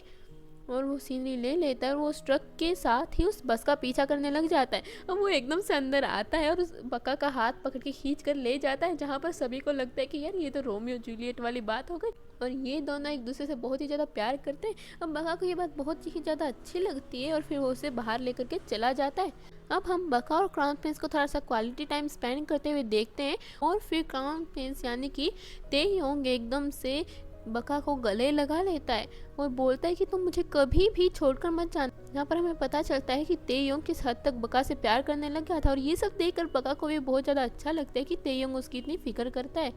और वो सीनरी ले लेता है और वो उस ट्रक के साथ ही उस बस का पीछा करने लग जाता है। अब वो एकदम से अंदर आता है और उस बका का हाथ पकड़ के खींच कर ले जाता है, जहाँ पर सभी को लगता है कि यार ये तो रोमियो जूलियट वाली बात हो गई और ये दोनों एक दूसरे से बहुत ही ज़्यादा प्यार करते हैं। अब बका को ये बात बहुत ही ज़्यादा अच्छी लगती है और फिर वो उसे बाहर लेकर के चला जाता है। अब हम बका और क्राउन प्रिंस को थोड़ा सा क्वालिटी टाइम स्पेंड करते हुए देखते हैं और फिर क्राउन प्रिंस यानी कि तेयोंग एकदम से बका को गले लगा लेता है और बोलता है कि तुम मुझे कभी भी छोड़कर मत जाना। यहाँ पर हमें पता चलता है कि तेयोंग किस हद तक बका से प्यार करने लग गया था और ये सब देखकर बका को भी बहुत ज़्यादा अच्छा लगता है कि तेयोंग उसकी इतनी फिक्र करता है।